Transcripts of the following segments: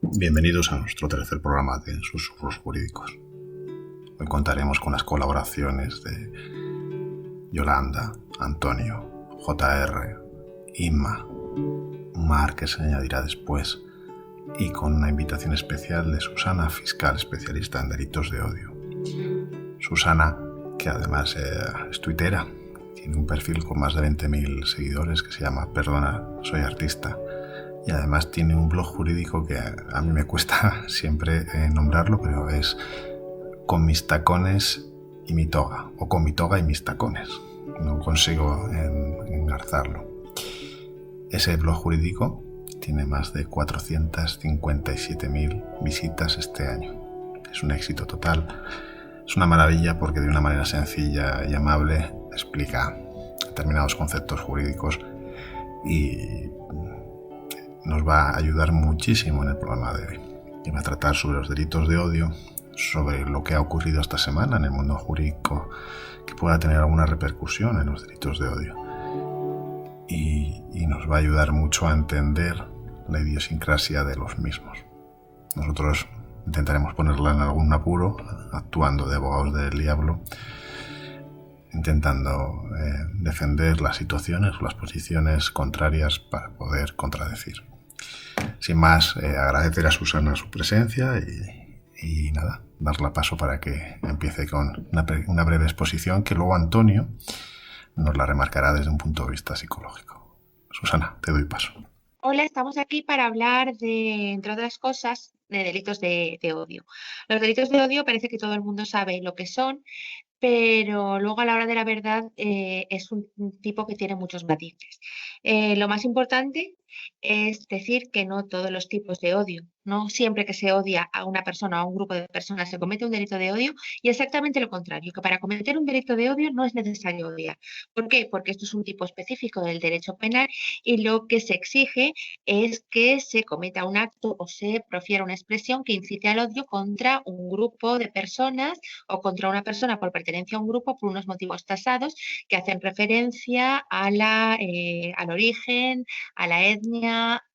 Bienvenidos a nuestro tercer programa de Susurros Jurídicos. Hoy contaremos con las colaboraciones de Yolanda, Antonio, JR, Inma, Mar, que se añadirá después, y con una invitación especial de Susana, fiscal especialista en delitos de odio. Susana, que además es tuitera, tiene un perfil con más de 20.000 seguidores que se llama Perdona, soy artista. Y además tiene un blog jurídico que a mí me cuesta siempre nombrarlo, pero es Con mis tacones y mi toga, o Con mi toga y mis tacones. No consigo engarzarlo. Ese blog jurídico tiene más de 457.000 visitas este año. Es un éxito total. Es una maravilla porque de una manera sencilla y amable explica determinados conceptos jurídicos y nos va a ayudar muchísimo en el programa de hoy. Y va a tratar sobre los delitos de odio, sobre lo que ha ocurrido esta semana en el mundo jurídico que pueda tener alguna repercusión en los delitos de odio. Y nos va a ayudar mucho a entender la idiosincrasia de los mismos. Nosotros intentaremos ponerla en algún apuro, actuando de abogados del diablo, intentando defender las situaciones o las posiciones contrarias para poder contradecir. Sin más, agradecer a Susana su presencia y nada, darle paso para que empiece con una breve exposición que luego Antonio nos la remarcará desde un punto de vista psicológico. Susana, te doy paso. Hola, estamos aquí para hablar de, entre otras cosas, de delitos de odio. Los delitos de odio parece que todo el mundo sabe lo que son, pero luego a la hora de la verdad es un tipo que tiene muchos matices. Lo más importante es decir que no todos los tipos de odio, no siempre que se odia a una persona o a un grupo de personas se comete un delito de odio y exactamente lo contrario, que para cometer un delito de odio no es necesario odiar. ¿Por qué? Porque esto es un tipo específico del derecho penal y lo que se exige es que se cometa un acto o se profiera una expresión que incite al odio contra un grupo de personas o contra una persona por pertenencia a un grupo por unos motivos tasados que hacen referencia al origen, a la etnia,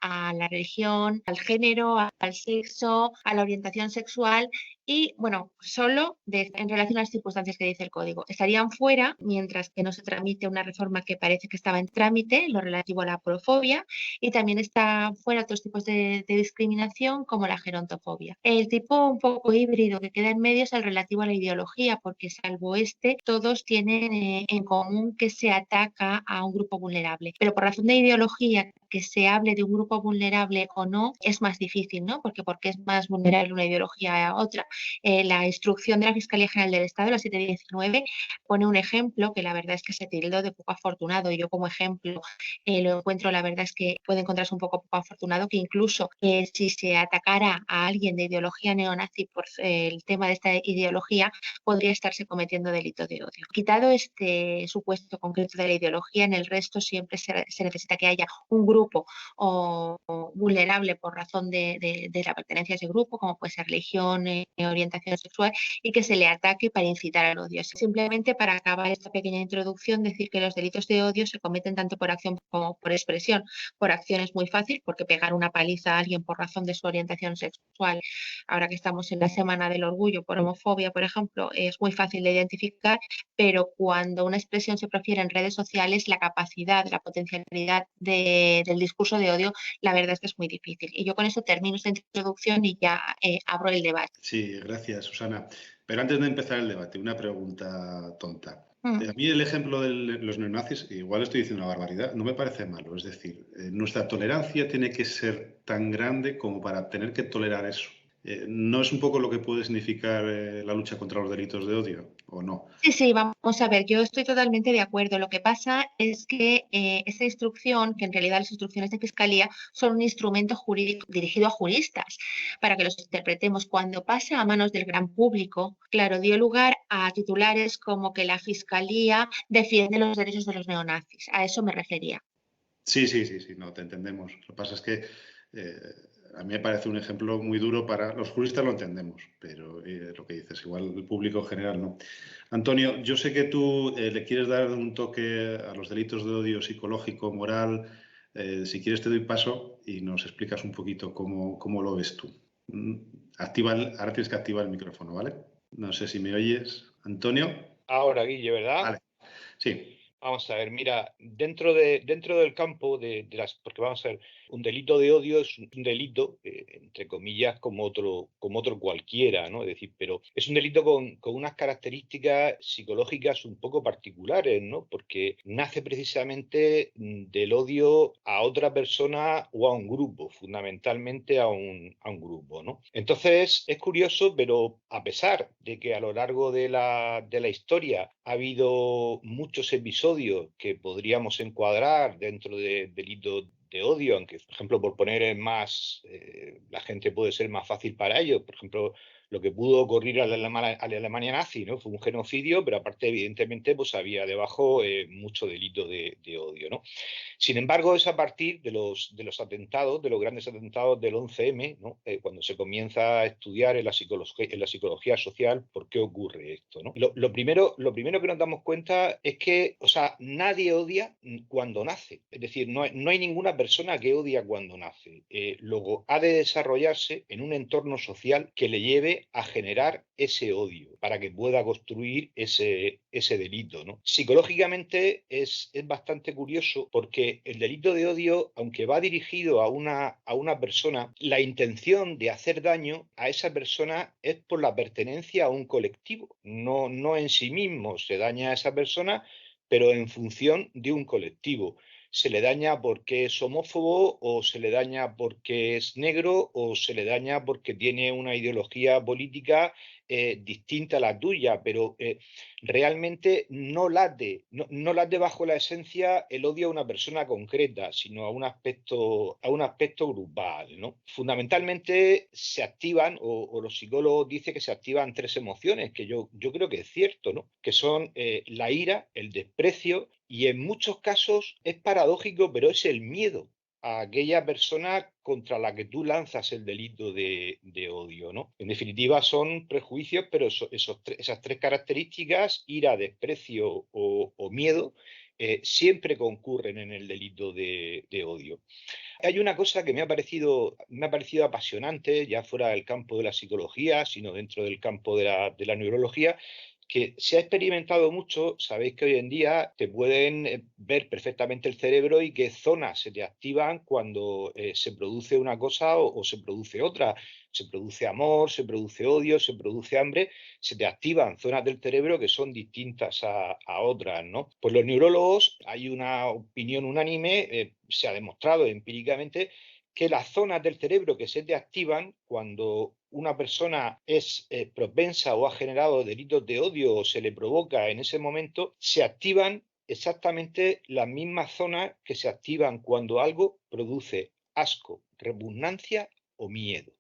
a la religión, al género, al sexo, a la orientación sexual y, bueno, solo en relación a las circunstancias que dice el código. Estarían fuera mientras que no se tramite una reforma que parece que estaba en trámite, lo relativo a la aporofobia, y también está fuera otros tipos de discriminación como la gerontofobia. El tipo un poco híbrido que queda en medio es el relativo a la ideología, porque salvo este, todos tienen en común que se ataca a un grupo vulnerable. Pero por razón de ideología, que se hable de un grupo vulnerable o no es más difícil, ¿no? Porque es más vulnerable una ideología a otra. La instrucción de la Fiscalía General del Estado, la 719, pone un ejemplo que la verdad es que se tildó de poco afortunado. Y yo como ejemplo lo encuentro, la verdad es que puede encontrarse un poco afortunado, que incluso si se atacara a alguien de ideología neonazi por el tema de esta ideología, podría estarse cometiendo delito de odio. Quitado este supuesto concreto de la ideología, en el resto siempre se necesita que haya un grupo o vulnerable por razón de la pertenencia a ese grupo, como puede ser religión, orientación sexual, y que se le ataque para incitar al odio. Simplemente para acabar esta pequeña introducción, decir que los delitos de odio se cometen tanto por acción como por expresión. Por acción es muy fácil, porque pegar una paliza a alguien por razón de su orientación sexual, ahora que estamos en la semana del orgullo por homofobia, por ejemplo, es muy fácil de identificar, pero cuando una expresión se profiere en redes sociales, la capacidad, la potencialidad del discurso de odio, la verdad es que es muy difícil. Y yo con eso termino esta introducción y ya abro el debate. Sí, gracias, Susana. Pero antes de empezar el debate, una pregunta tonta. A Mm. mí el ejemplo de los neonazis, igual estoy diciendo una barbaridad, no me parece malo. Es decir, nuestra tolerancia tiene que ser tan grande como para tener que tolerar eso. ¿No es un poco lo que puede significar la lucha contra los delitos de odio o no? Sí, sí, vamos a ver, yo estoy totalmente de acuerdo. Lo que pasa es que esa instrucción, que en realidad las instrucciones de fiscalía son un instrumento jurídico dirigido a juristas para que los interpretemos. Cuando pasa a manos del gran público, claro, dio lugar a titulares como que la fiscalía defiende los derechos de los neonazis. A eso me refería. Sí, sí, sí, sí, no, te entendemos. Lo que pasa es que a mí me parece un ejemplo muy duro para... Los juristas lo entendemos, pero lo que dices, igual el público general no. Antonio, yo sé que tú le quieres dar un toque a los delitos de odio psicológico, moral. Si quieres te doy paso y nos explicas un poquito cómo lo ves tú. Ahora tienes que activar el micrófono, ¿vale? No sé si me oyes, Antonio. Ahora, Guille, ¿verdad? Vale. Sí. Vamos a ver, mira, dentro del campo porque vamos a ver, un delito de odio es un delito, entre comillas, como otro cualquiera, ¿no? Es decir, pero es un delito con unas características psicológicas un poco particulares, ¿no? Porque nace precisamente del odio a otra persona o a un grupo, fundamentalmente a un grupo, ¿no? Entonces, es curioso, pero a pesar de que a lo largo de la historia ha habido muchos episodios que podríamos encuadrar dentro de delitos de odio, aunque, por ejemplo, por poner más, la gente puede ser más fácil para ellos. Por ejemplo, lo que pudo ocurrir a la Alemania nazi, ¿no? Fue un genocidio, pero aparte, evidentemente, pues había debajo mucho delito de odio, ¿no? Sin embargo, es a partir de los atentados, de los grandes atentados del 11M, ¿no? Cuando se comienza a estudiar en la psicología social por qué ocurre esto, ¿no? Lo primero que nos damos cuenta es que, o sea, nadie odia cuando nace. Es decir, no hay ninguna persona que odia cuando nace. Luego ha de desarrollarse en un entorno social que le lleve a generar ese odio para que pueda construir ese delito, ¿no? Psicológicamente es bastante curioso porque el delito de odio, aunque va dirigido a una persona, la intención de hacer daño a esa persona es por la pertenencia a un colectivo, no en sí mismo se daña a esa persona, pero en función de un colectivo. Se le daña porque es homófobo, o se le daña porque es negro, o se le daña porque tiene una ideología política distinta a la tuya, pero realmente no late bajo la esencia el odio a una persona concreta, sino a un aspecto grupal, ¿no? Fundamentalmente se activan, o los psicólogos dicen que se activan tres emociones, que yo creo que es cierto, ¿no? Que son la ira, el desprecio, y en muchos casos es paradójico, pero es el miedo a aquella persona contra la que tú lanzas el delito de odio, ¿no? En definitiva, son prejuicios, pero esas tres características, ira, desprecio o miedo, siempre concurren en el delito de odio. Hay una cosa que me ha parecido apasionante, ya fuera del campo de la psicología, sino dentro del campo de la neurología, que se ha experimentado mucho. Sabéis que hoy en día te pueden ver perfectamente el cerebro y qué zonas se te activan cuando se produce una cosa o se produce otra. Se produce amor, se produce odio, se produce hambre, se te activan zonas del cerebro que son distintas a otras, ¿no? Pues los neurólogos, hay una opinión unánime, se ha demostrado empíricamente que las zonas del cerebro que se te activan cuando una persona es propensa o ha generado delitos de odio o se le provoca en ese momento, se activan exactamente las mismas zonas que se activan cuando algo produce asco, repugnancia o miedo.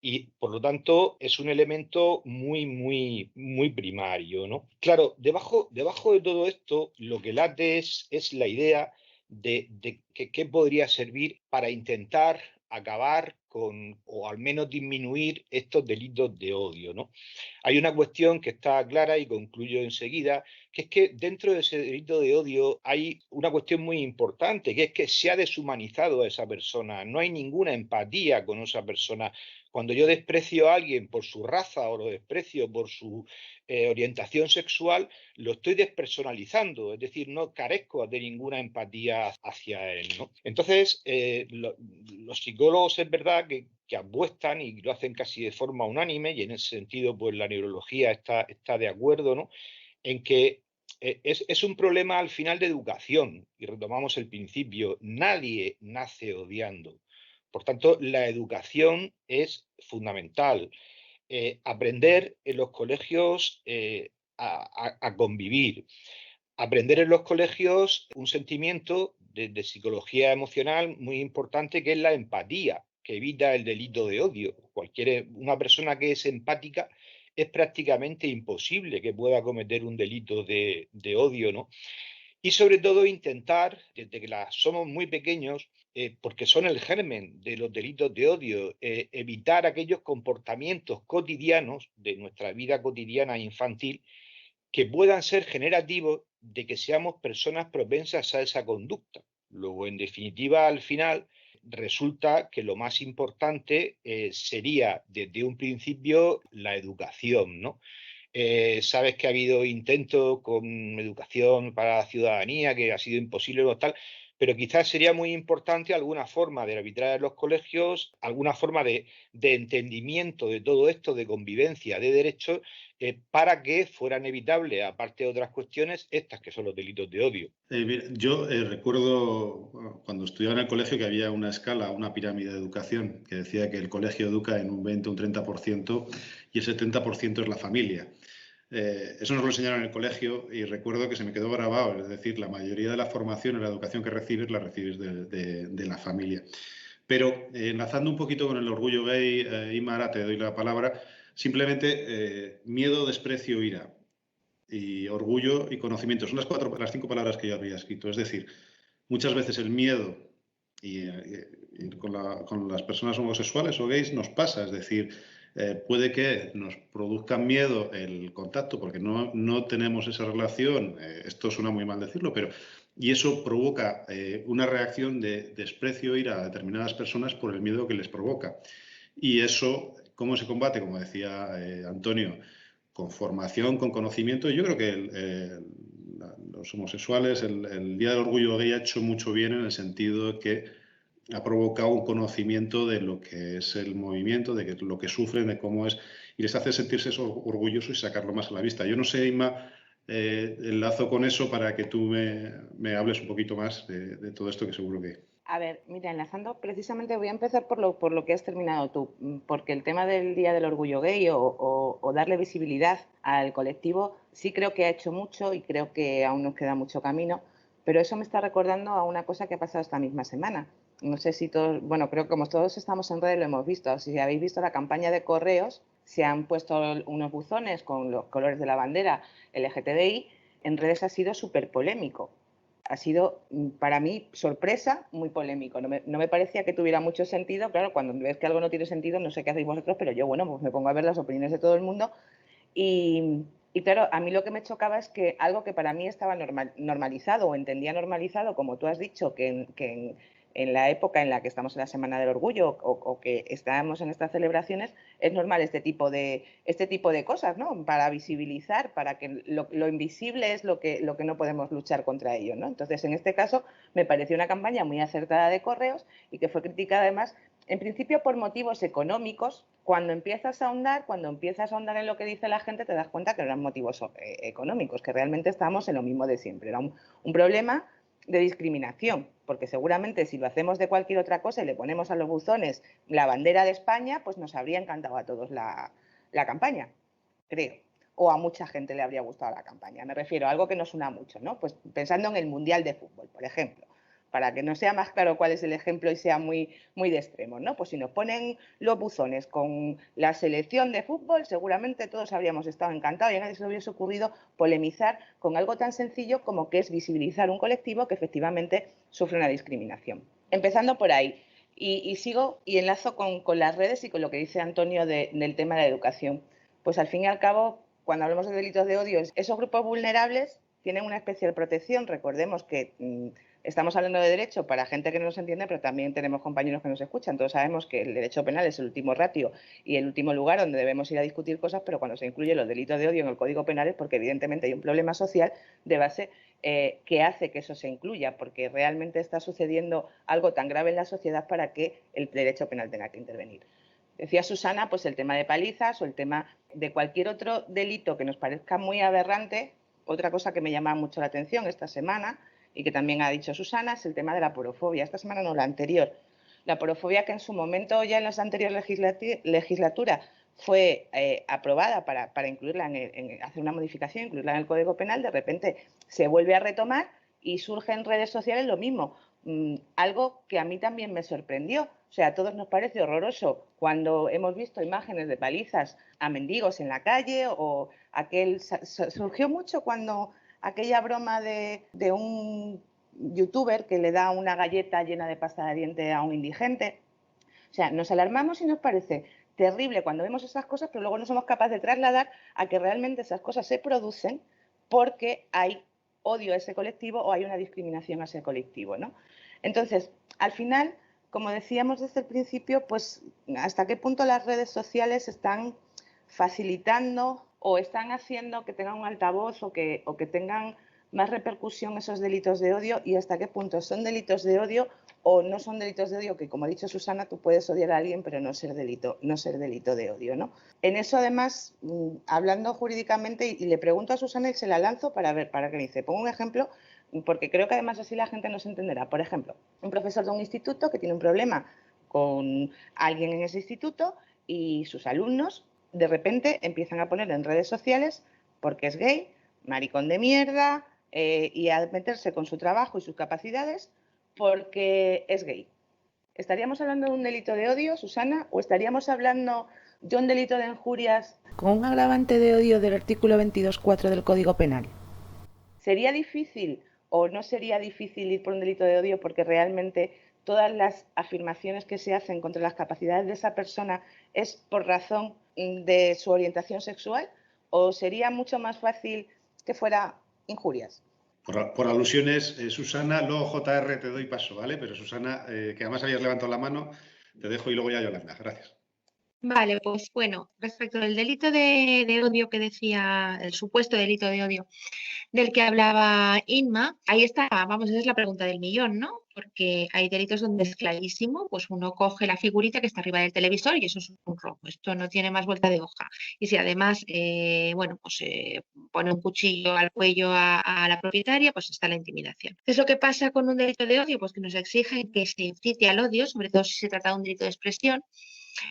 Y por lo tanto es un elemento muy primario, ¿no? Claro, debajo de todo esto, lo que late es la idea de qué podría servir para intentar acabar con, o al menos disminuir, estos delitos de odio, ¿no? Hay una cuestión que está clara y concluyo enseguida, que es que dentro de ese delito de odio hay una cuestión muy importante, que es que se ha deshumanizado a esa persona, no hay ninguna empatía con esa persona. Cuando yo desprecio a alguien por su raza o lo desprecio por su orientación sexual, lo estoy despersonalizando, es decir, no carezco de ninguna empatía hacia él, ¿no? Entonces, los psicólogos es verdad que apuestan y lo hacen casi de forma unánime, y en ese sentido pues la neurología está de acuerdo, ¿no? En que es un problema al final de educación, y retomamos el principio: nadie nace odiando. Por tanto, la educación es fundamental. Aprender en los colegios a convivir. Aprender en los colegios un sentimiento de psicología emocional muy importante, que es la empatía, que evita el delito de odio. Una persona que es empática, es prácticamente imposible que pueda cometer un delito de odio, ¿no? Y sobre todo intentar, desde que somos muy pequeños, porque son el germen de los delitos de odio, evitar aquellos comportamientos cotidianos de nuestra vida cotidiana infantil que puedan ser generativos de que seamos personas propensas a esa conducta. Luego, en definitiva, al final, resulta que lo más importante sería desde un principio la educación, ¿no? Sabes que ha habido intentos con educación para la ciudadanía, que ha sido imposible o tal, pero quizás sería muy importante alguna forma de arbitrar en los colegios, alguna forma de entendimiento de todo esto, de convivencia, de derechos, para que fueran evitables, aparte de otras cuestiones, estas que son los delitos de odio. Yo recuerdo cuando estudiaba en el colegio que había una escala, una pirámide de educación, que decía que el colegio educa en un 20 o un 30% y el 70% es la familia. Eso nos lo enseñaron en el colegio y recuerdo que se me quedó grabado, es decir, la mayoría de la formación y la educación que recibes la recibes de la familia. Pero enlazando un poquito con el orgullo gay, Imara, te doy la palabra, simplemente miedo, desprecio, ira y orgullo y conocimiento. Son las 5 palabras que yo había escrito. Es decir, muchas veces el miedo y con las personas homosexuales o gays nos pasa, es decir, puede que nos produzca miedo el contacto porque no tenemos esa relación, esto suena muy mal decirlo, pero y eso provoca una reacción de desprecio o ira a determinadas personas por el miedo que les provoca. Y eso, ¿cómo se combate? Como decía Antonio, con formación, con conocimiento. Yo creo que los homosexuales, el Día del Orgullo Gay ha hecho mucho bien en el sentido de que ha provocado un conocimiento de lo que es el movimiento, de lo que sufren, de cómo es, y les hace sentirse orgullosos y sacarlo más a la vista. Yo no sé, Inma, enlazo con eso para que tú me hables un poquito más de todo esto que seguro que... A ver, mira, enlazando, precisamente voy a empezar por lo que has terminado tú, porque el tema del Día del Orgullo Gay o darle visibilidad al colectivo sí creo que ha hecho mucho y creo que aún nos queda mucho camino, pero eso me está recordando a una cosa que ha pasado esta misma semana. No sé si todos, bueno, creo que como todos estamos en redes lo hemos visto. Si habéis visto la campaña de correos, se han puesto unos buzones con los colores de la bandera LGTBI, en redes ha sido súper polémico. Ha sido, para mí, sorpresa, muy polémico. No me parecía que tuviera mucho sentido. Claro, cuando ves que algo no tiene sentido, no sé qué hacéis vosotros, pero yo, bueno, pues me pongo a ver las opiniones de todo el mundo. Y claro, a mí lo que me chocaba es que algo que para mí estaba normalizado o entendía normalizado, como tú has dicho, que en la época en la que estamos en la Semana del Orgullo o que estamos en estas celebraciones, es normal este tipo de cosas, ¿no? Para visibilizar, para que lo invisible es lo que no podemos luchar contra ello, ¿no? Entonces, en este caso, me pareció una campaña muy acertada de correos y que fue criticada además, en principio por motivos económicos. Cuando empiezas a ahondar en lo que dice la gente, te das cuenta que no eran motivos económicos, que realmente estábamos en lo mismo de siempre. Era un problema de discriminación, porque seguramente si lo hacemos de cualquier otra cosa y le ponemos a los buzones la bandera de España, pues nos habría encantado a todos la campaña, creo. O a mucha gente le habría gustado la campaña. Me refiero a algo que nos una mucho, ¿no? Pues pensando en el Mundial de Fútbol, por ejemplo, para que no sea más claro cuál es el ejemplo y sea muy, muy de extremo, ¿no? Pues si nos ponen los buzones con la selección de fútbol, seguramente todos habríamos estado encantados y a nadie se nos hubiese ocurrido polemizar con algo tan sencillo como que es visibilizar un colectivo que efectivamente sufre una discriminación. Empezando por ahí, y sigo y enlazo con las redes y con lo que dice Antonio del tema de la educación. Pues al fin y al cabo, cuando hablamos de delitos de odio, esos grupos vulnerables tienen una especial protección. Recordemos que estamos hablando de derecho para gente que no nos entiende, pero también tenemos compañeros que nos escuchan. Todos sabemos que el derecho penal es el último ratio y el último lugar donde debemos ir a discutir cosas, pero cuando se incluyen los delitos de odio en el Código Penal es porque evidentemente hay un problema social de base que hace que eso se incluya, porque realmente está sucediendo algo tan grave en la sociedad para que el derecho penal tenga que intervenir. Decía Susana, pues el tema de palizas o el tema de cualquier otro delito que nos parezca muy aberrante. Otra cosa que me llama mucho la atención esta semana y que también ha dicho Susana es el tema de la porofobia. Esta semana no, la anterior. La porofobia que en su momento ya en las anteriores legislaturas fue aprobada para incluirla hacer una modificación, incluirla en el Código Penal, de repente se vuelve a retomar y surge en redes sociales lo mismo. Algo que a mí también me sorprendió. O sea, a todos nos parece horroroso cuando hemos visto imágenes de palizas a mendigos en la calle o surgió mucho cuando aquella broma de un youtuber que le da una galleta llena de pasta de diente a un indigente. O sea, nos alarmamos y nos parece terrible cuando vemos esas cosas, pero luego no somos capaces de trasladar a que realmente esas cosas se producen porque hay odio a ese colectivo o hay una discriminación a ese colectivo, ¿no? Entonces, al final, como decíamos desde el principio, pues hasta qué punto las redes sociales están facilitando o están haciendo que tengan un altavoz o que tengan más repercusión esos delitos de odio, y hasta qué punto son delitos de odio o no son delitos de odio, que como ha dicho Susana, tú puedes odiar a alguien pero no ser delito de odio, ¿no? En eso, además, hablando jurídicamente, y le pregunto a Susana y se la lanzo para que me dice, pongo un ejemplo, porque creo que además así la gente nos entenderá. Por ejemplo, un profesor de un instituto que tiene un problema con alguien en ese instituto y sus alumnos de repente empiezan a poner en redes sociales porque es gay, maricón de mierda, y a meterse con su trabajo y sus capacidades porque es gay. ¿Estaríamos hablando de un delito de odio, Susana, o estaríamos hablando de un delito de injurias con un agravante de odio del artículo 22.4 del Código Penal? ¿Sería difícil o no sería difícil ir por un delito de odio porque realmente todas las afirmaciones que se hacen contra las capacidades de esa persona es por razón de su orientación sexual? ¿O sería mucho más fácil que fuera injurias? Por alusiones, Susana, luego JR te doy paso, ¿vale? Pero Susana, que además habías levantado la mano, te dejo y luego ya Yolanda. Gracias. Vale, pues bueno, respecto al delito de odio que decía, el supuesto delito de odio del que hablaba Inma, ahí está, vamos, esa es la pregunta del millón, ¿no? Porque hay delitos donde es clarísimo, pues uno coge la figurita que está arriba del televisor y eso es un robo, esto no tiene más vuelta de hoja. Y si además, bueno, pues pone un cuchillo al cuello a la propietaria, pues está la intimidación. ¿Qué es lo que pasa con un delito de odio? Pues que nos exigen que se incite al odio, sobre todo si se trata de un delito de expresión.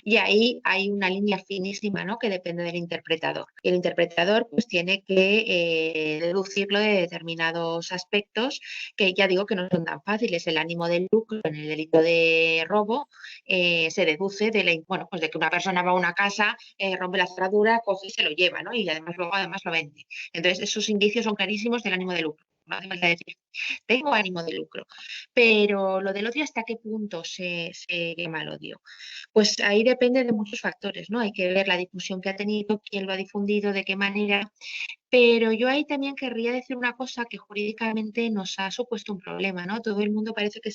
Y ahí hay una línea finísima, ¿no?, que depende del interpretador. Y el interpretador pues tiene que deducirlo de determinados aspectos que ya digo que no son tan fáciles. El ánimo del lucro en el delito de robo se deduce bueno, pues de que una persona va a una casa, rompe la cerradura, coge y se lo lleva, ¿no? Y además luego lo vende. Entonces esos indicios son clarísimos del ánimo de lucro. No hace falta decir, tengo ánimo de lucro. Pero lo del odio, ¿hasta qué punto se quema el odio? Pues ahí depende de muchos factores, ¿no? Hay que ver la difusión que ha tenido, quién lo ha difundido, de qué manera. Pero yo ahí también querría decir una cosa que jurídicamente nos ha supuesto un problema, ¿no? Todo el mundo parece que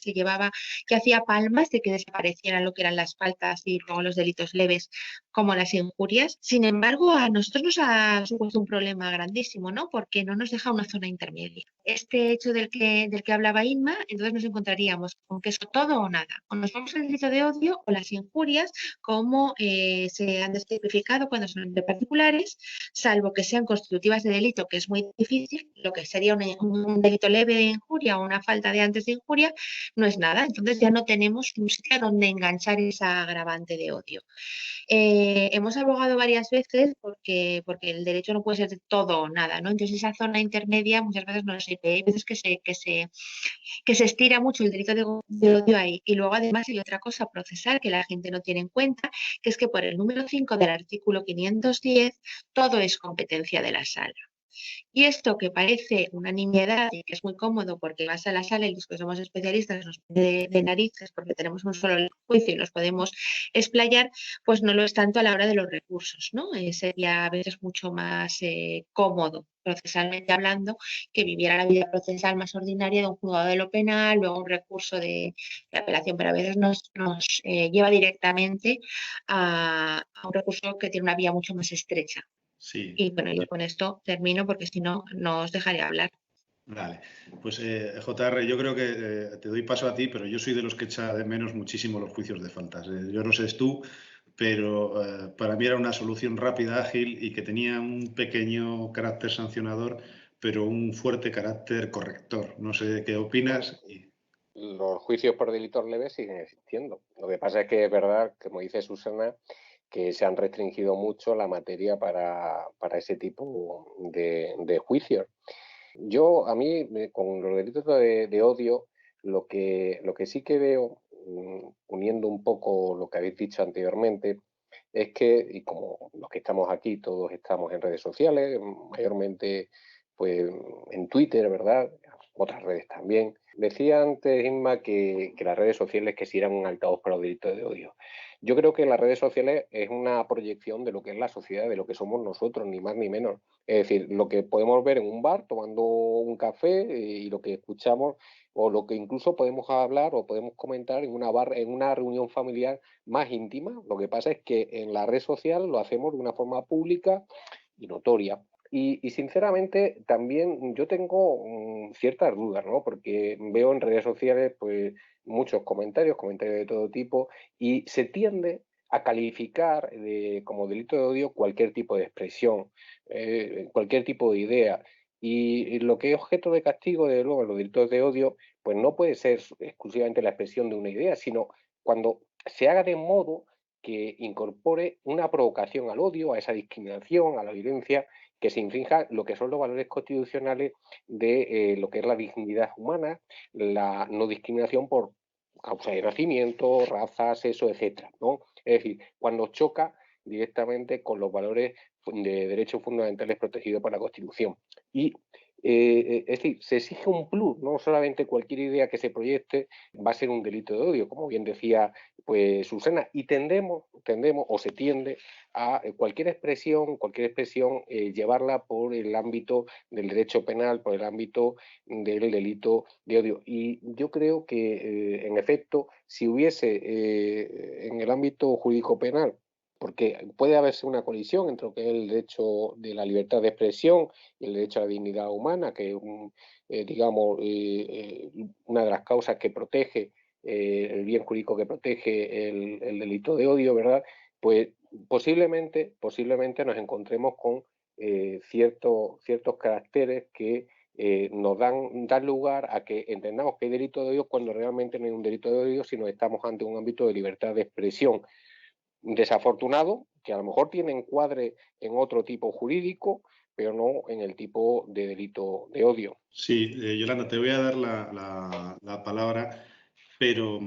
hacía palmas de que desaparecieran lo que eran las faltas y luego los delitos leves como las injurias. Sin embargo, a nosotros nos ha supuesto un problema grandísimo, ¿no? Porque no nos deja una zona intermedia. Este hecho del que hablaba Inma, entonces nos encontraríamos con que eso todo o nada. O nos vamos al delito de odio o las injurias, como se han tipificado cuando son de particulares, salvo que sean constitutivas de delito, que es muy difícil. Lo que sería un delito leve de injuria o una falta de antes de injuria no es nada. Entonces ya no tenemos un sitio donde enganchar esa agravante de odio. Hemos abogado varias veces porque el derecho no puede ser de todo o nada, ¿no? Entonces esa zona intermedia muchas veces no sirve. Hay veces que se estira mucho el delito de odio ahí. Y luego además hay otra cosa procesal que la gente no tiene en cuenta, que es que por el número 5 del artículo 510 todo es competencia de la sala. Y esto, que parece una nimiedad y que es muy cómodo porque vas a la sala y los que somos especialistas nos pone de narices porque tenemos un solo juicio y nos podemos explayar, pues no lo es tanto a la hora de los recursos, ¿no? Sería a veces mucho más cómodo, procesalmente hablando, que viviera la vida procesal más ordinaria de un juzgado de lo penal, luego un recurso de apelación, pero a veces nos lleva directamente a un recurso que tiene una vía mucho más estrecha. Sí. Y bueno, yo con esto termino porque si no, no os dejaré hablar. Vale, pues JR, yo creo que te doy paso a ti, pero yo soy de los que echa de menos muchísimo los juicios de faltas. Yo no sé es tú, pero para mí era una solución rápida, ágil y que tenía un pequeño carácter sancionador, pero un fuerte carácter corrector. No sé qué opinas. Los juicios por delitos leves siguen existiendo. Lo que pasa es que es verdad, como dice Susana, que se han restringido mucho la materia para ese tipo de juicios. A mí, con los delitos de odio, lo que sí que veo, uniendo un poco lo que habéis dicho anteriormente, es que, y como los que estamos aquí, todos estamos en redes sociales, mayormente pues en Twitter, ¿verdad? Otras redes también. Decía antes, Inma, que las redes sociales que sí eran un altavoz para los delitos de odio. Yo creo que las redes sociales es una proyección de lo que es la sociedad, de lo que somos nosotros, ni más ni menos. Es decir, lo que podemos ver en un bar tomando un café y lo que escuchamos, o lo que incluso podemos hablar o podemos comentar en una reunión familiar más íntima. Lo que pasa es que en la red social lo hacemos de una forma pública y notoria. Y sinceramente también yo tengo ciertas dudas, ¿no? Porque veo en redes sociales pues muchos comentarios de todo tipo, y se tiende a calificar como delito de odio cualquier tipo de expresión, cualquier tipo de idea. Y lo que es objeto de castigo, desde luego, en los delitos de odio, pues no puede ser exclusivamente la expresión de una idea, sino cuando se haga de modo que incorpore una provocación al odio, a esa discriminación, a la violencia, que se infrinja lo que son los valores constitucionales de lo que es la dignidad humana, la no discriminación por causa de nacimiento, raza, sexo, etcétera, ¿no? Es decir, cuando choca directamente con los valores de derechos fundamentales protegidos por la Constitución. Y es decir, se exige un plus, no solamente cualquier idea que se proyecte va a ser un delito de odio, como bien decía pues Susana, y tendemos o se tiende a cualquier expresión llevarla por el ámbito del derecho penal, por el ámbito del delito de odio. Y yo creo que, en efecto, si hubiese en el ámbito jurídico penal, porque puede haberse una colisión entre lo que es el derecho de la libertad de expresión y el derecho a la dignidad humana, que es, digamos, una de las causas que protege, el bien jurídico que protege el delito de odio, ¿verdad? Pues posiblemente nos encontremos con ciertos caracteres que nos dan lugar a que entendamos que hay delito de odio cuando realmente no hay un delito de odio, sino estamos ante un ámbito de libertad de expresión desafortunado, que a lo mejor tiene encuadre en otro tipo jurídico, pero no en el tipo de delito de odio. Sí, Yolanda, te voy a dar la palabra, pero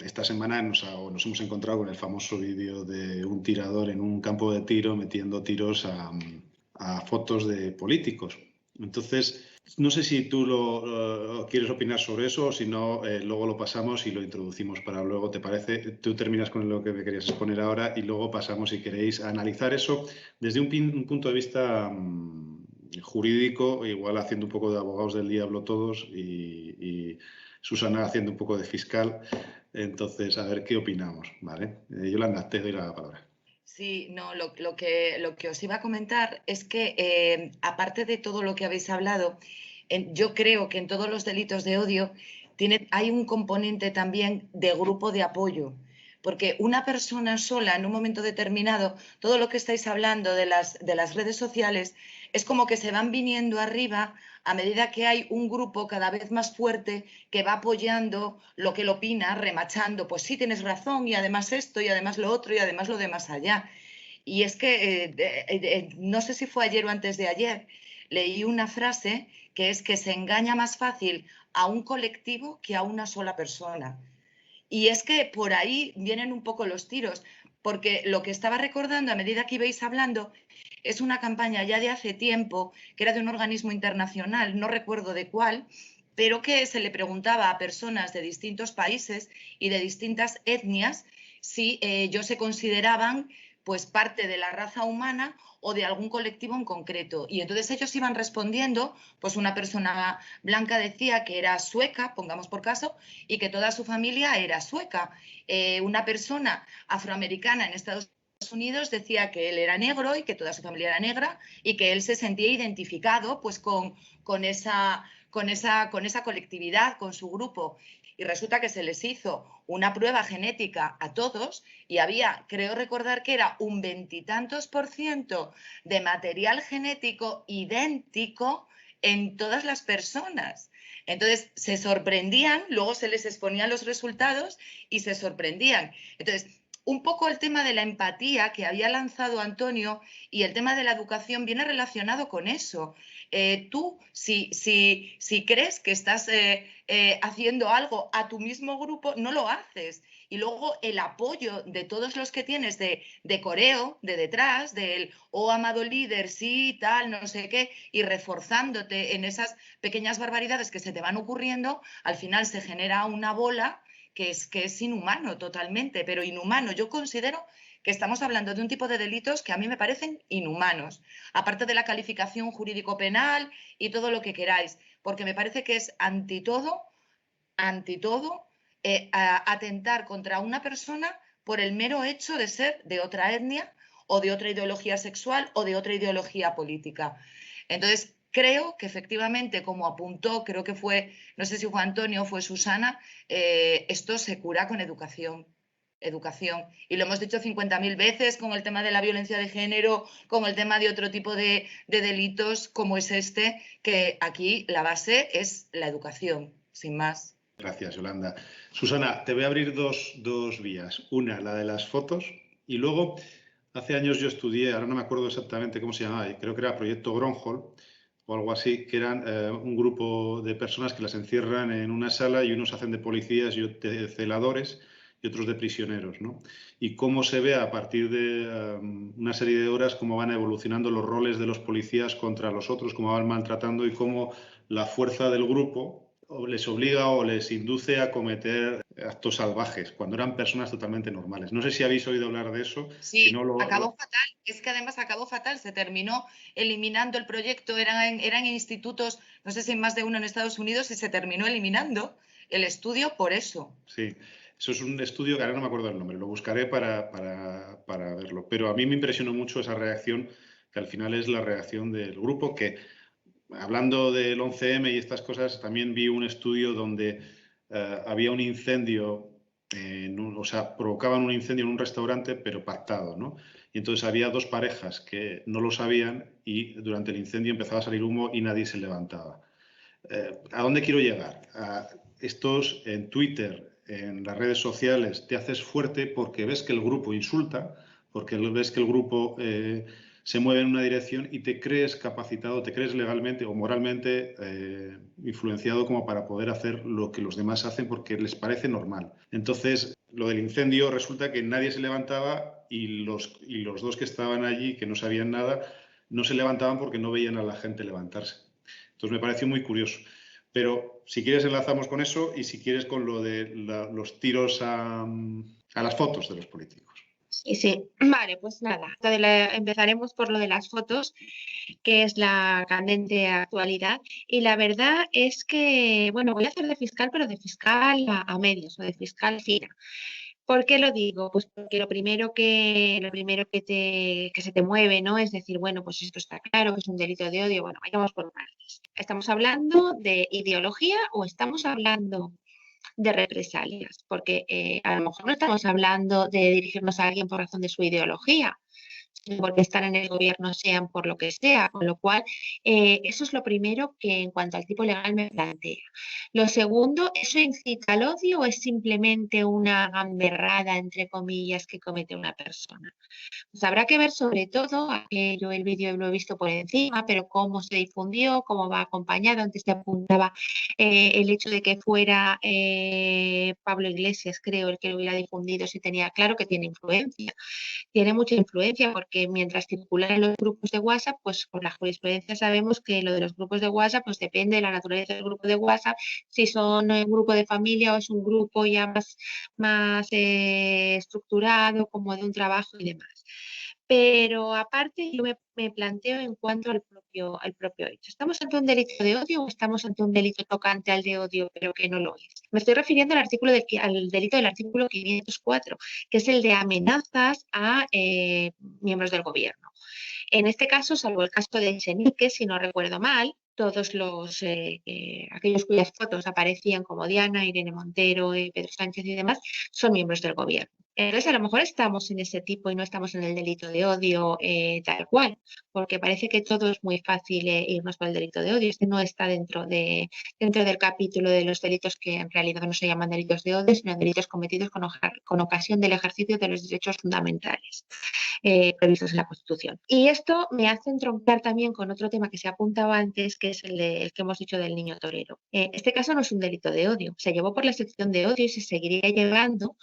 esta semana nos hemos encontrado con el famoso vídeo de un tirador en un campo de tiro metiendo tiros a fotos de políticos. Entonces, no sé si tú quieres opinar sobre eso o si no, luego lo pasamos y lo introducimos para luego, ¿te parece? Tú terminas con lo que me querías exponer ahora y luego pasamos, si queréis, a analizar eso desde un punto de vista jurídico, igual haciendo un poco de abogados del diablo todos y Susana haciendo un poco de fiscal. Entonces, a ver qué opinamos, ¿vale? Yolanda, te doy la palabra. Sí, no, lo que os iba a comentar es que, aparte de todo lo que habéis hablado, yo creo que en todos los delitos de odio hay un componente también de grupo de apoyo, porque una persona sola en un momento determinado, todo lo que estáis hablando de las redes sociales, es como que se van viniendo arriba a medida que hay un grupo cada vez más fuerte que va apoyando lo que él opina, remachando, pues sí, tienes razón, y además esto, y además lo otro, y además lo de más allá. Y es que, no sé si fue ayer o antes de ayer, leí una frase que es que se engaña más fácil a un colectivo que a una sola persona. Y es que por ahí vienen un poco los tiros, porque lo que estaba recordando a medida que ibais hablando es una campaña ya de hace tiempo, que era de un organismo internacional, no recuerdo de cuál, pero que se le preguntaba a personas de distintos países y de distintas etnias si ellos se consideraban pues parte de la raza humana o de algún colectivo en concreto. Y entonces ellos iban respondiendo, pues una persona blanca decía que era sueca, pongamos por caso, y que toda su familia era sueca. Una persona afroamericana en Estados Unidos decía que él era negro y que toda su familia era negra y que él se sentía identificado pues con esa colectividad, con su grupo. Y resulta que se les hizo una prueba genética a todos y había, creo recordar que era un 20 y tantos % de material genético idéntico en todas las personas. Entonces se sorprendían, luego se les exponían los resultados y se sorprendían. Entonces, un poco el tema de la empatía que había lanzado Antonio y el tema de la educación viene relacionado con eso. Tú, si crees que estás haciendo algo a tu mismo grupo, no lo haces. y luego el apoyo de todos los que tienes de coreo, de detrás, del amado líder, sí, tal, no sé qué, y reforzándote en esas pequeñas barbaridades que se te van ocurriendo, al final se genera una bola que es inhumano totalmente, pero inhumano. Yo considero que estamos hablando de un tipo de delitos que a mí me parecen inhumanos, aparte de la calificación jurídico-penal y todo lo que queráis, porque me parece que es ante todo, atentar contra una persona por el mero hecho de ser de otra etnia o de otra ideología sexual o de otra ideología política. Entonces, creo que efectivamente, como apuntó, creo que fue, no sé si fue Antonio o fue Susana, esto se cura con educación. Y lo hemos dicho 50.000 veces con el tema de la violencia de género, con el tema de otro tipo de delitos como es este, que aquí la base es la educación, sin más. Gracias, Yolanda. Susana, te voy a abrir dos vías. Una, la de las fotos, y luego, hace años yo estudié, ahora no me acuerdo exactamente cómo se llamaba, creo que era Proyecto Gronholm o algo así, que eran un grupo de personas que las encierran en una sala y unos hacen de policías y de celadores y otros de prisioneros, ¿no? Y cómo se ve a partir de una serie de horas cómo van evolucionando los roles de los policías contra los otros, cómo van maltratando y cómo la fuerza del grupo o les obliga o les induce a cometer actos salvajes, cuando eran personas totalmente normales. No sé si habéis oído hablar de eso. Sí, si no acabó fatal. Es que además acabó fatal. Se terminó eliminando el proyecto. Eran institutos, no sé si hay más de uno en Estados Unidos, y se terminó eliminando el estudio por eso. Sí, eso es un estudio que ahora no me acuerdo el nombre, lo buscaré para verlo. Pero a mí me impresionó mucho esa reacción, que al final es la reacción del grupo, que hablando del 11M y estas cosas, también vi un estudio donde había un incendio, o sea, provocaban un incendio en un restaurante, pero pactado, ¿no? Y entonces había dos parejas que no lo sabían y durante el incendio empezaba a salir humo y nadie se levantaba. ¿A dónde quiero llegar? Estos en Twitter, en las redes sociales, te haces fuerte porque ves que el grupo insulta, porque ves que el grupo se mueve en una dirección y te crees capacitado, te crees legalmente o moralmente influenciado como para poder hacer lo que los demás hacen porque les parece normal. Entonces, lo del incendio resulta que nadie se levantaba y los dos que estaban allí, que no sabían nada, no se levantaban porque no veían a la gente levantarse. Entonces me pareció muy curioso. Pero si quieres enlazamos con eso y si quieres con lo de los tiros a las fotos de los políticos. Sí, vale, pues nada, empezaremos por lo de las fotos, que es la candente actualidad. Y la verdad es que, bueno, voy a hacer de fiscal, pero de fiscal a medias o de fiscal fina. ¿Por qué lo digo? Pues porque lo primero que se te mueve, ¿no? Es decir, bueno, pues esto está claro, que es un delito de odio. Bueno, vayamos por partes. ¿Estamos hablando de ideología o estamos hablando de represalias? Porque a lo mejor no estamos hablando de dirigirnos a alguien por razón de su ideología, sino porque están en el gobierno sean por lo que sea, con lo cual eso es lo primero que en cuanto al tipo legal me plantea. Lo segundo, ¿eso incita al odio o es simplemente una gamberrada, entre comillas, que comete una persona? Pues habrá que ver sobre todo, yo el vídeo lo he visto por encima, pero cómo se difundió, cómo va acompañado. Antes te apuntaba el hecho de que fuera Pablo Iglesias, creo, el que lo hubiera difundido, si tenía claro que tiene influencia. Tiene mucha influencia porque mientras circulan en los grupos de WhatsApp, pues por la jurisprudencia sabemos que lo de los grupos de WhatsApp pues depende de la naturaleza del grupo de WhatsApp, si son un grupo de familia o es un grupo ya más estructurado, como de un trabajo y demás. Pero aparte yo me planteo en cuanto al propio hecho. ¿Estamos ante un delito de odio o estamos ante un delito tocante al de odio pero que no lo es? Me estoy refiriendo al delito del artículo 504, que es el de amenazas a miembros del gobierno. En este caso, salvo el caso de Echenique, si no recuerdo mal, todos aquellos cuyas fotos aparecían como Diana, Irene Montero, Pedro Sánchez y demás, son miembros del gobierno. Entonces, a lo mejor estamos en ese tipo y no estamos en el delito de odio tal cual, porque parece que todo es muy fácil irnos por el delito de odio. Este no está dentro del capítulo de los delitos que en realidad no se llaman delitos de odio, sino delitos cometidos con ocasión del ejercicio de los derechos fundamentales. previstos en la Constitución. Y esto me hace entroncar también con otro tema que se apuntaba antes, que es el que hemos dicho del niño torero. Este caso no es un delito de odio, se llevó por la sección de odio y se seguiría llevando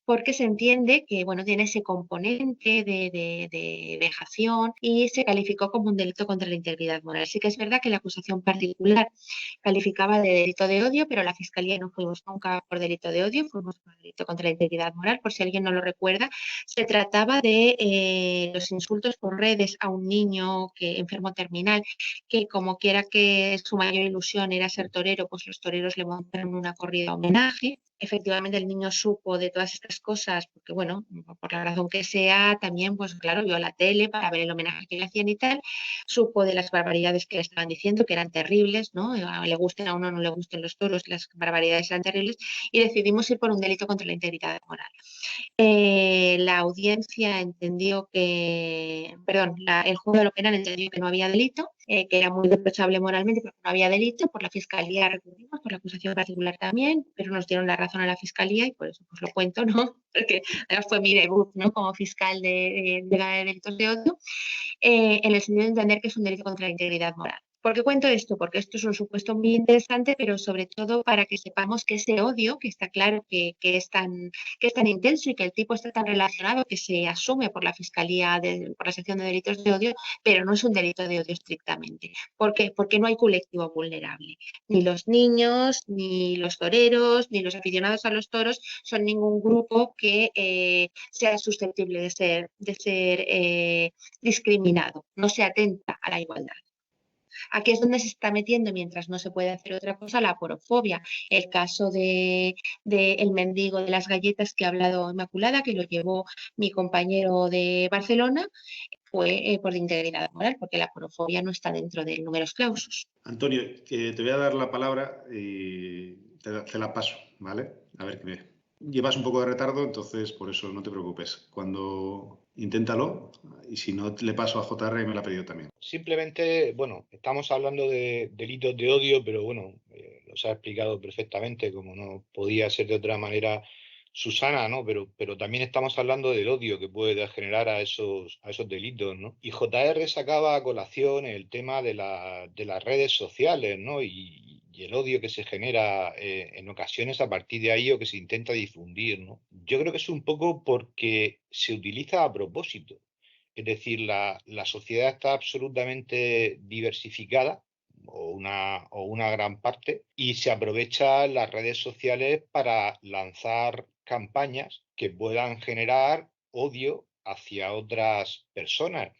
porque se entiende que bueno, tiene ese componente de vejación y se calificó como un delito contra la integridad moral. Sí que es verdad que la acusación particular calificaba de delito de odio, pero la Fiscalía no fuimos nunca por delito de odio, fuimos por delito contra la integridad moral. Por si alguien no lo recuerda, se trataba de los insultos por redes a un niño enfermo terminal, que como quiera que su mayor ilusión era ser torero, pues los toreros le montaron una corrida homenaje. Efectivamente el niño supo de todas estas cosas, porque bueno, por la razón que sea, también pues claro, vio la tele para ver el homenaje que le hacían y tal, supo de las barbaridades que le estaban diciendo, que eran terribles, ¿no? Le gusten a uno o no le gusten los toros, las barbaridades eran terribles, y decidimos ir por un delito contra la integridad moral. La audiencia entendió que, perdón, el juzgado de lo penal entendió que no había delito, que era muy reprochable moralmente, pero no había delito. Por la Fiscalía recurrimos, por la acusación particular también, pero nos dieron la razón a la Fiscalía y por eso pues lo cuento, ¿no? Porque además fue mi debut, ¿no? Como fiscal de delitos de odio, en el sentido de entender que es un delito contra la integridad moral. ¿Por qué cuento esto? Porque esto es un supuesto muy interesante, pero sobre todo para que sepamos que ese odio, que está claro que es tan intenso y que el tipo está tan relacionado, que se asume por la Fiscalía, por la sección de delitos de odio, pero no es un delito de odio estrictamente. ¿Por qué? Porque no hay colectivo vulnerable. Ni los niños, ni los toreros, ni los aficionados a los toros son ningún grupo que sea susceptible de ser discriminado. No se atenta a la igualdad. Aquí es donde se está metiendo, mientras no se puede hacer otra cosa, la aporofobia. El caso de el mendigo de las galletas que ha hablado Inmaculada, que lo llevó mi compañero de Barcelona, fue por integridad moral, porque la aporofobia no está dentro del numerus clausus. Antonio, te voy a dar la palabra y te la paso, ¿vale? A ver qué llevas un poco de retardo, entonces por eso no te preocupes. Cuando inténtalo, y si no le paso a JR, me la ha pedido también. Simplemente, bueno, estamos hablando de delitos de odio, pero bueno, los ha explicado perfectamente, como no podía ser de otra manera Susana, ¿no? Pero también estamos hablando del odio que puede generar a esos delitos, ¿no? Y JR sacaba a colación el tema de las redes sociales, ¿no? Y el odio que se genera en ocasiones a partir de ahí o que se intenta difundir, ¿no? Yo creo que es un poco porque se utiliza a propósito. Es decir, la sociedad está absolutamente diversificada, o una gran parte, y se aprovechan las redes sociales para lanzar campañas que puedan generar odio hacia otras personas,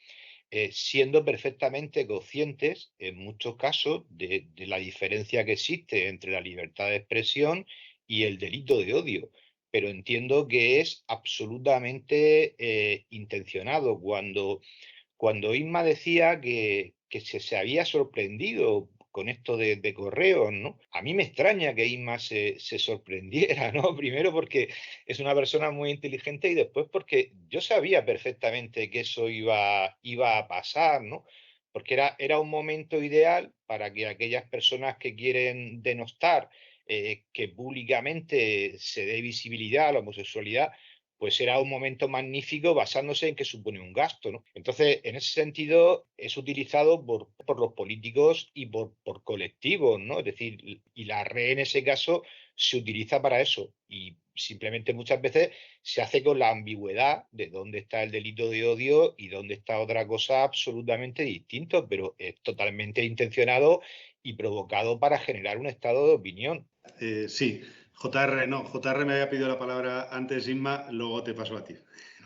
siendo perfectamente conscientes, en muchos casos, de la diferencia que existe entre la libertad de expresión y el delito de odio. Pero entiendo que es absolutamente intencionado. Cuando Inma decía que se había sorprendido con esto de correos, ¿no? A mí me extraña que Inma se sorprendiera, ¿no? Primero porque es una persona muy inteligente y después porque yo sabía perfectamente que eso iba a pasar, ¿no? Porque era un momento ideal para que aquellas personas que quieren denostar que públicamente se dé visibilidad a la homosexualidad, pues era un momento magnífico basándose en que supone un gasto, ¿no? Entonces, en ese sentido, es utilizado por los políticos y por colectivos, ¿no? Es decir, y la red en ese caso se utiliza para eso. Y simplemente muchas veces se hace con la ambigüedad de dónde está el delito de odio y dónde está otra cosa absolutamente distinto, pero es totalmente intencionado y provocado para generar un estado de opinión. Sí, JR me había pedido la palabra antes, Inma, luego te paso a ti.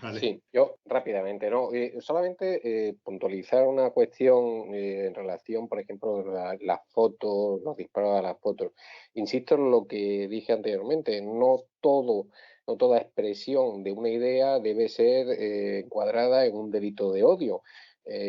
Vale. Sí, yo rápidamente, ¿no? Solamente puntualizar una cuestión en relación, por ejemplo, las fotos, los disparos a las fotos. Insisto en lo que dije anteriormente, no toda expresión de una idea debe ser encuadrada en un delito de odio.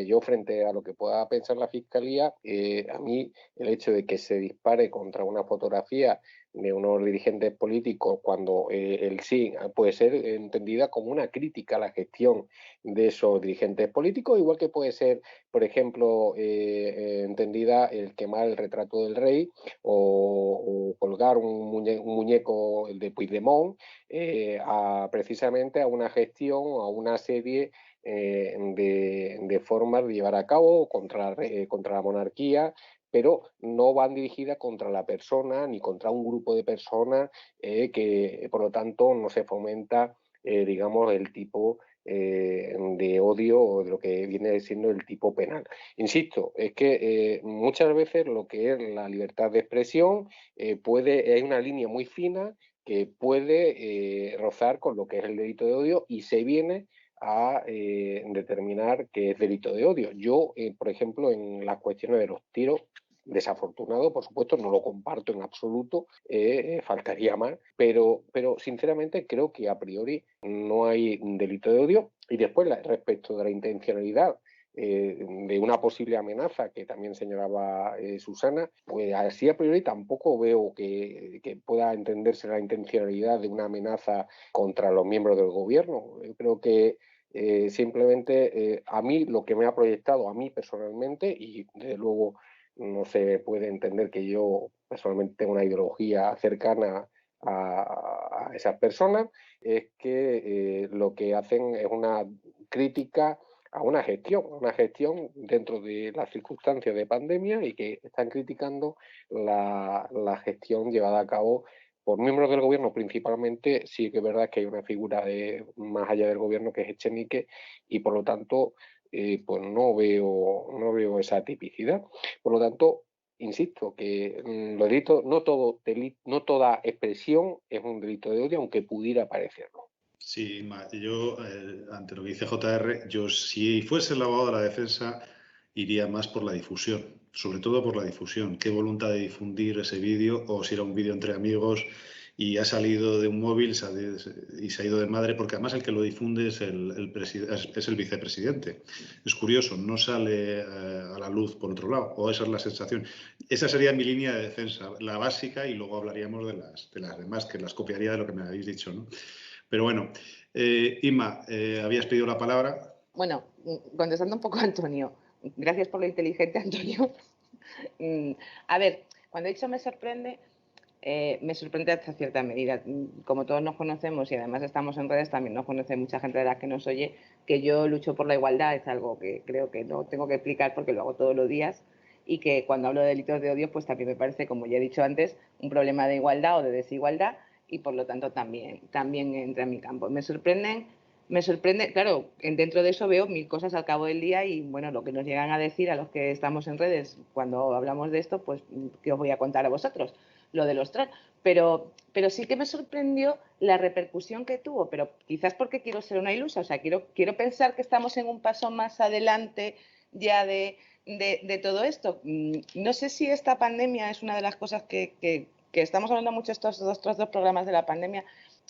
Yo, frente a lo que pueda pensar la Fiscalía, a mí el hecho de que se dispare contra una fotografía de unos dirigentes políticos cuando el sí puede ser entendida como una crítica a la gestión de esos dirigentes políticos, igual que puede ser, por ejemplo, entendida el quemar el retrato del rey o colgar un muñeco de Puigdemont precisamente a una gestión o a una serie de formas de llevar a cabo contra la monarquía, pero no van dirigidas contra la persona ni contra un grupo de personas que, por lo tanto, no se fomenta, digamos, el tipo de odio o de lo que viene siendo el tipo penal. Insisto, es que muchas veces lo que es la libertad de expresión hay una línea muy fina que puede rozar con lo que es el delito de odio y se viene a determinar qué es delito de odio. Yo, por ejemplo, en las cuestiones de los tiros, desafortunado, por supuesto, no lo comparto en absoluto, faltaría más, pero sinceramente creo que a priori no hay un delito de odio. Y después, respecto de la intencionalidad de una posible amenaza que también señalaba Susana, pues así a priori tampoco veo que pueda entenderse la intencionalidad de una amenaza contra los miembros del gobierno. Yo creo que simplemente a mí lo que me ha proyectado, a mí personalmente, y desde luego no se puede entender que yo personalmente tengo una ideología cercana a esas personas, es que lo que hacen es una crítica a una gestión dentro de las circunstancias de pandemia y que están criticando la gestión llevada a cabo por miembros del gobierno principalmente. Sí que es verdad que hay una figura más allá del gobierno que es Echenique y por lo tanto pues no veo esa tipicidad. Por lo tanto, insisto que los delitos, no toda expresión es un delito de odio, aunque pudiera parecerlo. Sí, yo, ante lo que dice JR, yo si fuese el abogado de la defensa iría más por la difusión, sobre todo por la difusión. ¿Qué voluntad de difundir ese vídeo? O si era un vídeo entre amigos y ha salido de un móvil y se ha ido de madre, porque además el que lo difunde es el vicepresidente. Es curioso, no sale a la luz por otro lado, o esa es la sensación. Esa sería mi línea de defensa, la básica, y luego hablaríamos de las demás, que las copiaría de lo que me habéis dicho, ¿no? Pero bueno, Inma, habías pedido la palabra. Bueno, contestando un poco a Antonio, gracias por lo inteligente, Antonio. A ver, cuando he dicho me sorprende hasta cierta medida. Como todos nos conocemos y además estamos en redes, también nos conoce mucha gente de la que nos oye, que yo lucho por la igualdad, es algo que creo que no tengo que explicar porque lo hago todos los días, y que cuando hablo de delitos de odio, pues también me parece, como ya he dicho antes, un problema de igualdad o de desigualdad, y por lo tanto también entra en mi campo. Me sorprende, claro, dentro de eso veo mil cosas al cabo del día y bueno, lo que nos llegan a decir a los que estamos en redes cuando hablamos de esto, pues ¿qué os voy a contar a vosotros? Lo de los trolls. Pero sí que me sorprendió la repercusión que tuvo, pero quizás porque quiero ser una ilusa, o sea, quiero pensar que estamos en un paso más adelante ya de todo esto. No sé si esta pandemia es una de las cosas que estamos hablando mucho estos dos programas de la pandemia.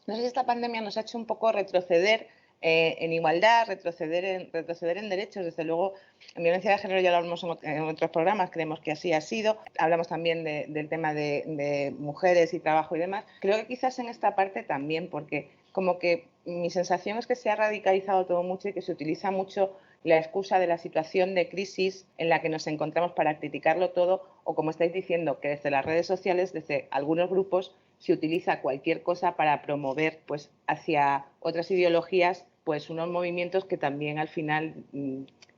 No sé si esta pandemia nos ha hecho un poco retroceder en igualdad, retroceder en derechos. Desde luego, en violencia de género ya lo hablamos en otros programas, creemos que así ha sido. Hablamos también del tema de mujeres y trabajo y demás. Creo que quizás en esta parte también, porque como que mi sensación es que se ha radicalizado todo mucho y que se utiliza mucho la excusa de la situación de crisis en la que nos encontramos para criticarlo todo, o como estáis diciendo, que desde las redes sociales, desde algunos grupos, se utiliza cualquier cosa para promover pues hacia otras ideologías pues unos movimientos que también al final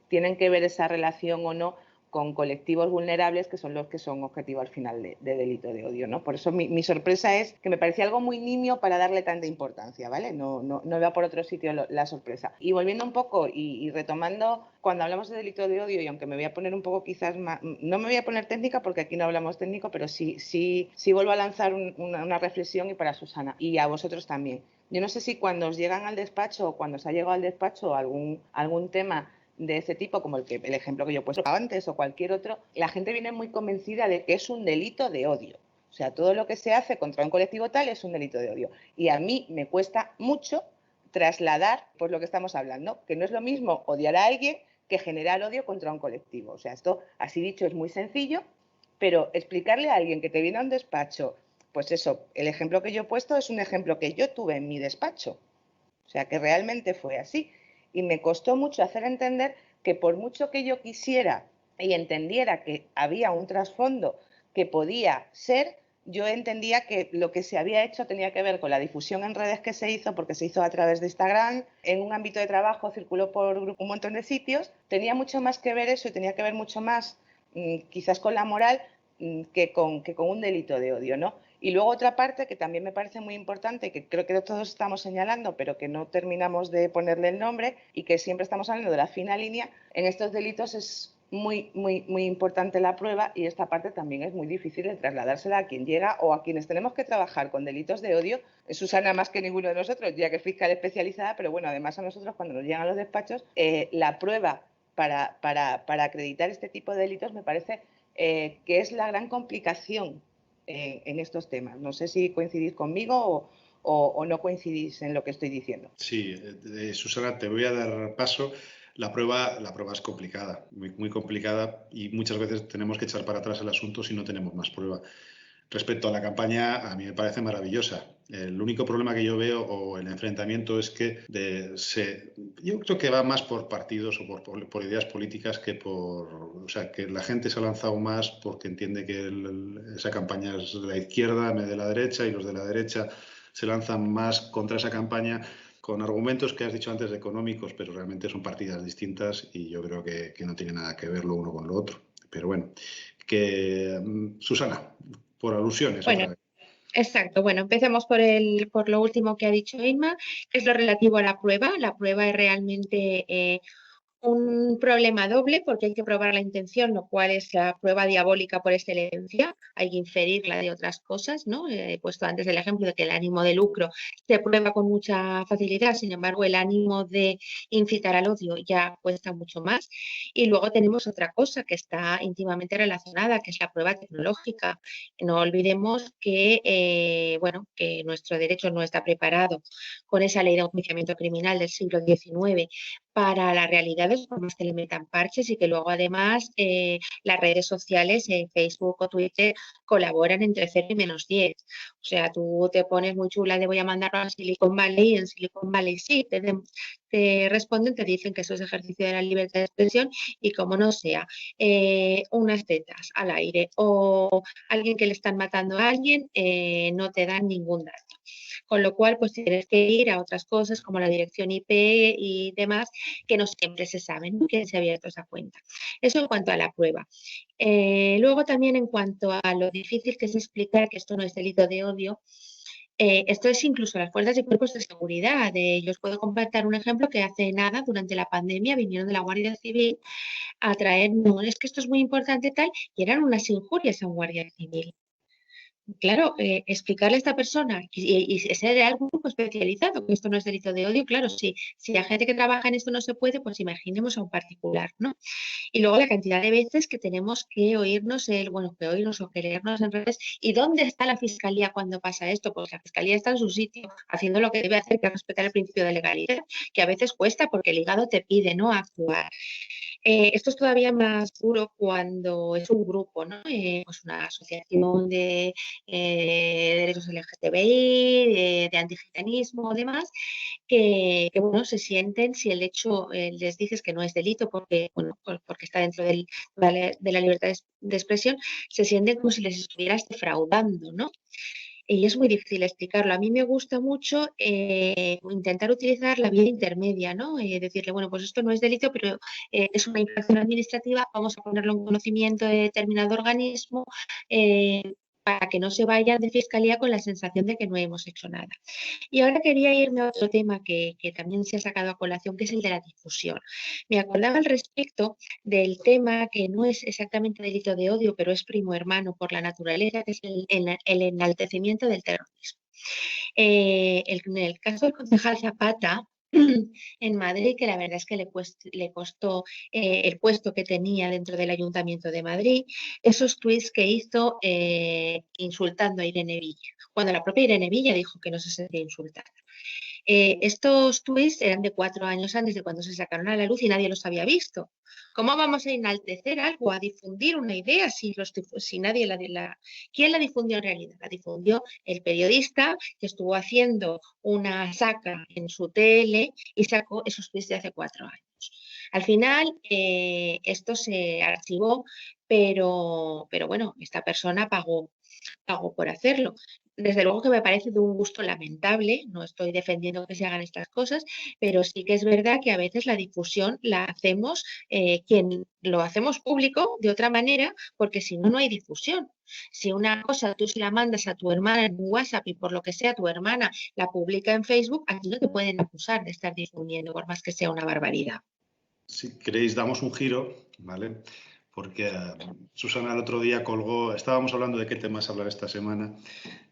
tienen que ver esa relación o no con colectivos vulnerables que son los que son objetivo al final de delito de odio, ¿no? Por eso mi sorpresa es que me parecía algo muy nimio para darle tanta importancia, ¿vale? No veo por otro sitio la sorpresa. Y volviendo un poco y retomando, cuando hablamos de delito de odio, y aunque me voy a poner un poco quizás más, no me voy a poner técnica porque aquí no hablamos técnico, pero sí vuelvo a lanzar una reflexión y para Susana y a vosotros también. Yo no sé si cuando os llegan al despacho o cuando os ha llegado al despacho algún tema de ese tipo, como el ejemplo que yo he puesto antes o cualquier otro, la gente viene muy convencida de que es un delito de odio. O sea, todo lo que se hace contra un colectivo tal es un delito de odio. Y a mí me cuesta mucho trasladar pues lo que estamos hablando, que no es lo mismo odiar a alguien que generar odio contra un colectivo. O sea, esto, así dicho, es muy sencillo, pero explicarle a alguien que te viene a un despacho pues eso, el ejemplo que yo he puesto es un ejemplo que yo tuve en mi despacho. O sea, que realmente fue así. Y me costó mucho hacer entender que por mucho que yo quisiera y entendiera que había un trasfondo que podía ser, yo entendía que lo que se había hecho tenía que ver con la difusión en redes que se hizo, porque se hizo a través de Instagram, en un ámbito de trabajo circuló por un montón de sitios, tenía mucho más que ver eso y tenía que ver mucho más quizás con la moral que con un delito de odio, ¿no? Y luego otra parte que también me parece muy importante, que creo que todos estamos señalando, pero que no terminamos de ponerle el nombre y que siempre estamos hablando de la fina línea, en estos delitos es muy importante la prueba y esta parte también es muy difícil de trasladársela a quien llega o a quienes tenemos que trabajar con delitos de odio. Susana más que ninguno de nosotros, ya que es fiscal especializada, pero bueno, además a nosotros cuando nos llegan a los despachos, la prueba para acreditar este tipo de delitos me parece que es la gran complicación en estos temas. No sé si coincidís conmigo o no coincidís en lo que estoy diciendo. Sí, Susana, te voy a dar paso. La prueba es complicada, muy complicada, y muchas veces tenemos que echar para atrás el asunto si no tenemos más prueba. Respecto a la campaña, a mí me parece maravillosa. El único problema que yo veo o el enfrentamiento es que yo creo que va más por partidos o por ideas políticas que o sea, que la gente se ha lanzado más porque entiende que esa campaña es de la izquierda, de la derecha, y los de la derecha se lanzan más contra esa campaña con argumentos que has dicho antes económicos, pero realmente son partidas distintas y yo creo que no tiene nada que ver lo uno con lo otro. Pero bueno, Susana, por alusiones Bueno, otra vez. exacto. Bueno, empecemos por lo último que ha dicho Inma, que es lo relativo a la prueba. La prueba es realmente un problema doble porque hay que probar la intención, lo cual es la prueba diabólica por excelencia. Hay que inferirla de otras cosas, ¿no? He puesto antes el ejemplo de que el ánimo de lucro se prueba con mucha facilidad, sin embargo, el ánimo de incitar al odio ya cuesta mucho más. Y luego tenemos otra cosa que está íntimamente relacionada, que es la prueba tecnológica. No olvidemos que, bueno, que nuestro derecho no está preparado con esa ley de enjuiciamiento criminal del siglo XIX para las realidades, por más que le metan parches y que luego además las redes sociales, Facebook o Twitter, colaboran entre 0 y -10. O sea, tú te pones muy chula de voy a mandarlo a Silicon Valley y en Silicon Valley sí, te responden, te dicen que eso es ejercicio de la libertad de expresión y como no sea unas tetas al aire o alguien que le están matando a alguien, no te dan ningún dato. Con lo cual, pues tienes que ir a otras cosas como la dirección IP y demás, que no siempre se saben, ¿no? Quién se ha abierto esa cuenta. Eso en cuanto a la prueba. Luego también en cuanto a lo difícil que es explicar que esto no es delito de odio, esto es incluso las fuerzas y cuerpos de seguridad. Yo os puedo compartir un ejemplo que hace nada, durante la pandemia, vinieron de la Guardia Civil a traer, no, es que esto es muy importante tal, y eran unas injurias a un guardia civil. Claro, explicarle a esta persona y ser de algún grupo especializado, que esto no es delito de odio, claro, si la gente que trabaja en esto no se puede, pues imaginemos a un particular, ¿no? Y luego la cantidad de veces que tenemos que oírnos o que leernos en redes. ¿Y dónde está la fiscalía cuando pasa esto? Pues la fiscalía está en su sitio, haciendo lo que debe hacer, que es respetar el principio de legalidad, que a veces cuesta porque el hígado te pide, ¿no?, actuar. Esto es todavía más duro cuando es un grupo, ¿no? Pues una asociación de derechos LGTBI, de antigitanismo, demás, que bueno, se sienten, si el hecho les dices que no es delito porque, bueno, porque está dentro de la libertad de expresión, se sienten como si les estuvieras defraudando, ¿no? Y es muy difícil explicarlo. A mí me gusta mucho intentar utilizar la vía intermedia, ¿no? Decirle, bueno, pues esto no es delito, pero es una infracción administrativa, vamos a ponerlo en conocimiento de determinado organismo para que no se vayan de fiscalía con la sensación de que no hemos hecho nada. Y ahora quería irme a otro tema que también se ha sacado a colación, que es el de la difusión. Me acordaba al respecto del tema que no es exactamente delito de odio, pero es primo hermano por la naturaleza, que es el enaltecimiento del terrorismo. En el caso del concejal Zapata, en Madrid, que la verdad es que le costó el puesto que tenía dentro del Ayuntamiento de Madrid, esos tuits que hizo insultando a Irene Villa, cuando la propia Irene Villa dijo que no se sentía insultada. Estos tweets eran de 4 años antes de cuando se sacaron a la luz y nadie los había visto. ¿Cómo vamos a enaltecer algo, a difundir una idea si nadie ¿Quién la difundió en realidad? La difundió el periodista que estuvo haciendo una saca en su tele y sacó esos tweets de hace 4 años. Al final, esto se archivó, pero bueno, esta persona pagó por hacerlo. Desde luego que me parece de un gusto lamentable, no estoy defendiendo que se hagan estas cosas, pero sí que es verdad que a veces la difusión la hacemos, quien lo hacemos público de otra manera, porque si no, no hay difusión. Si una cosa tú se la mandas a tu hermana en WhatsApp y por lo que sea tu hermana la publica en Facebook, aquí no te pueden acusar de estar difundiendo, por más que sea una barbaridad. Si queréis, damos un giro, ¿vale? Porque Susana el otro día colgó, estábamos hablando de qué temas hablar esta semana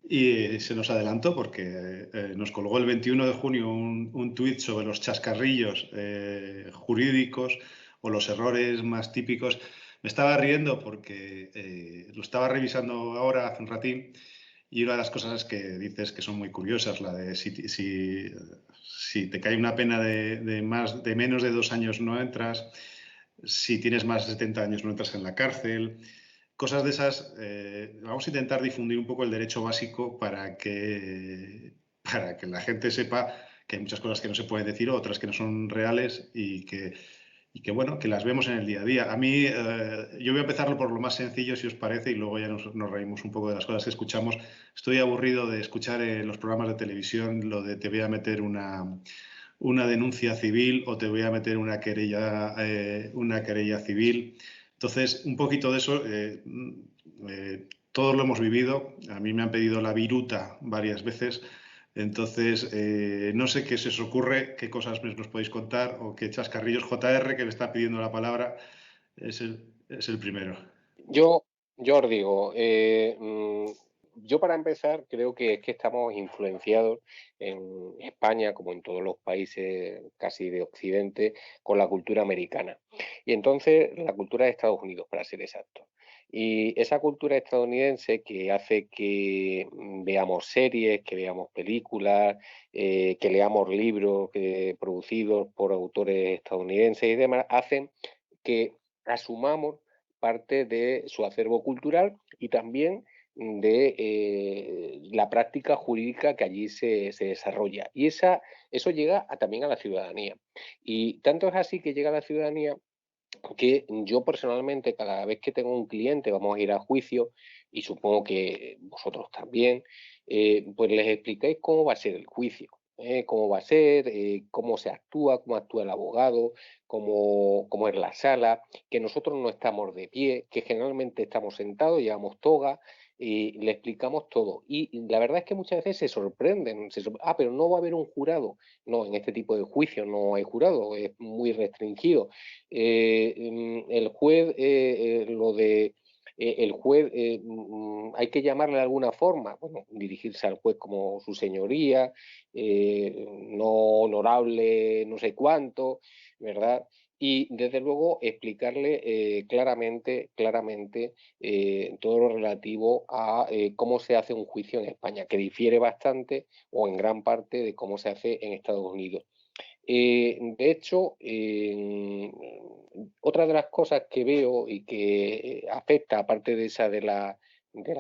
y se nos adelantó porque nos colgó el 21 de junio un tuit sobre los chascarrillos jurídicos o los errores más típicos. Me estaba riendo porque lo estaba revisando ahora hace un ratín y una de las cosas es que dices que son muy curiosas, la de si te cae una pena de menos de 2 años no entras, si tienes más de 70 años no entras en la cárcel, cosas de esas. Vamos a intentar difundir un poco el derecho básico para que la gente sepa que hay muchas cosas que no se pueden decir, otras que no son reales y que bueno, que las vemos en el día a día. A mí, yo voy a empezar por lo más sencillo, si os parece, y luego ya nos reímos un poco de las cosas que escuchamos. Estoy aburrido de escuchar en los programas de televisión lo de te voy a meter una denuncia civil o te voy a meter una querella civil. Entonces, un poquito de eso, todos lo hemos vivido. A mí me han pedido la viruta varias veces. Entonces, no sé qué se os ocurre, qué cosas nos podéis contar o qué chascarrillos. JR, que me está pidiendo la palabra, es el primero. Yo os digo, yo para empezar creo que es que estamos influenciados en España, como en todos los países casi de Occidente, con la cultura americana. Y entonces la cultura de Estados Unidos, para ser exacto. Y esa cultura estadounidense que hace que veamos series, que veamos películas, que leamos libros producidos por autores estadounidenses y demás, hacen que asumamos parte de su acervo cultural y también de la práctica jurídica que allí se desarrolla. Y eso llega también a la ciudadanía. Y tanto es así que llega a la ciudadanía que yo personalmente, cada vez que tengo un cliente, vamos a ir a juicio, y supongo que vosotros también, pues les explicáis cómo va a ser el juicio, cómo va a ser, cómo se actúa, cómo actúa el abogado, cómo es la sala, que nosotros no estamos de pie, que generalmente estamos sentados, llevamos toga, y le explicamos todo. Y la verdad es que muchas veces se sorprenden, pero no va a haber un jurado. No, en este tipo de juicios no hay jurado, es muy restringido. El juez, el juez hay que llamarle de alguna forma, bueno, dirigirse al juez como su señoría, no honorable, no sé cuánto, ¿verdad? Y desde luego explicarle claramente todo lo relativo a cómo se hace un juicio en España, que difiere bastante o en gran parte de cómo se hace en Estados Unidos. De hecho, otra de las cosas que veo y que afecta, aparte de esa de las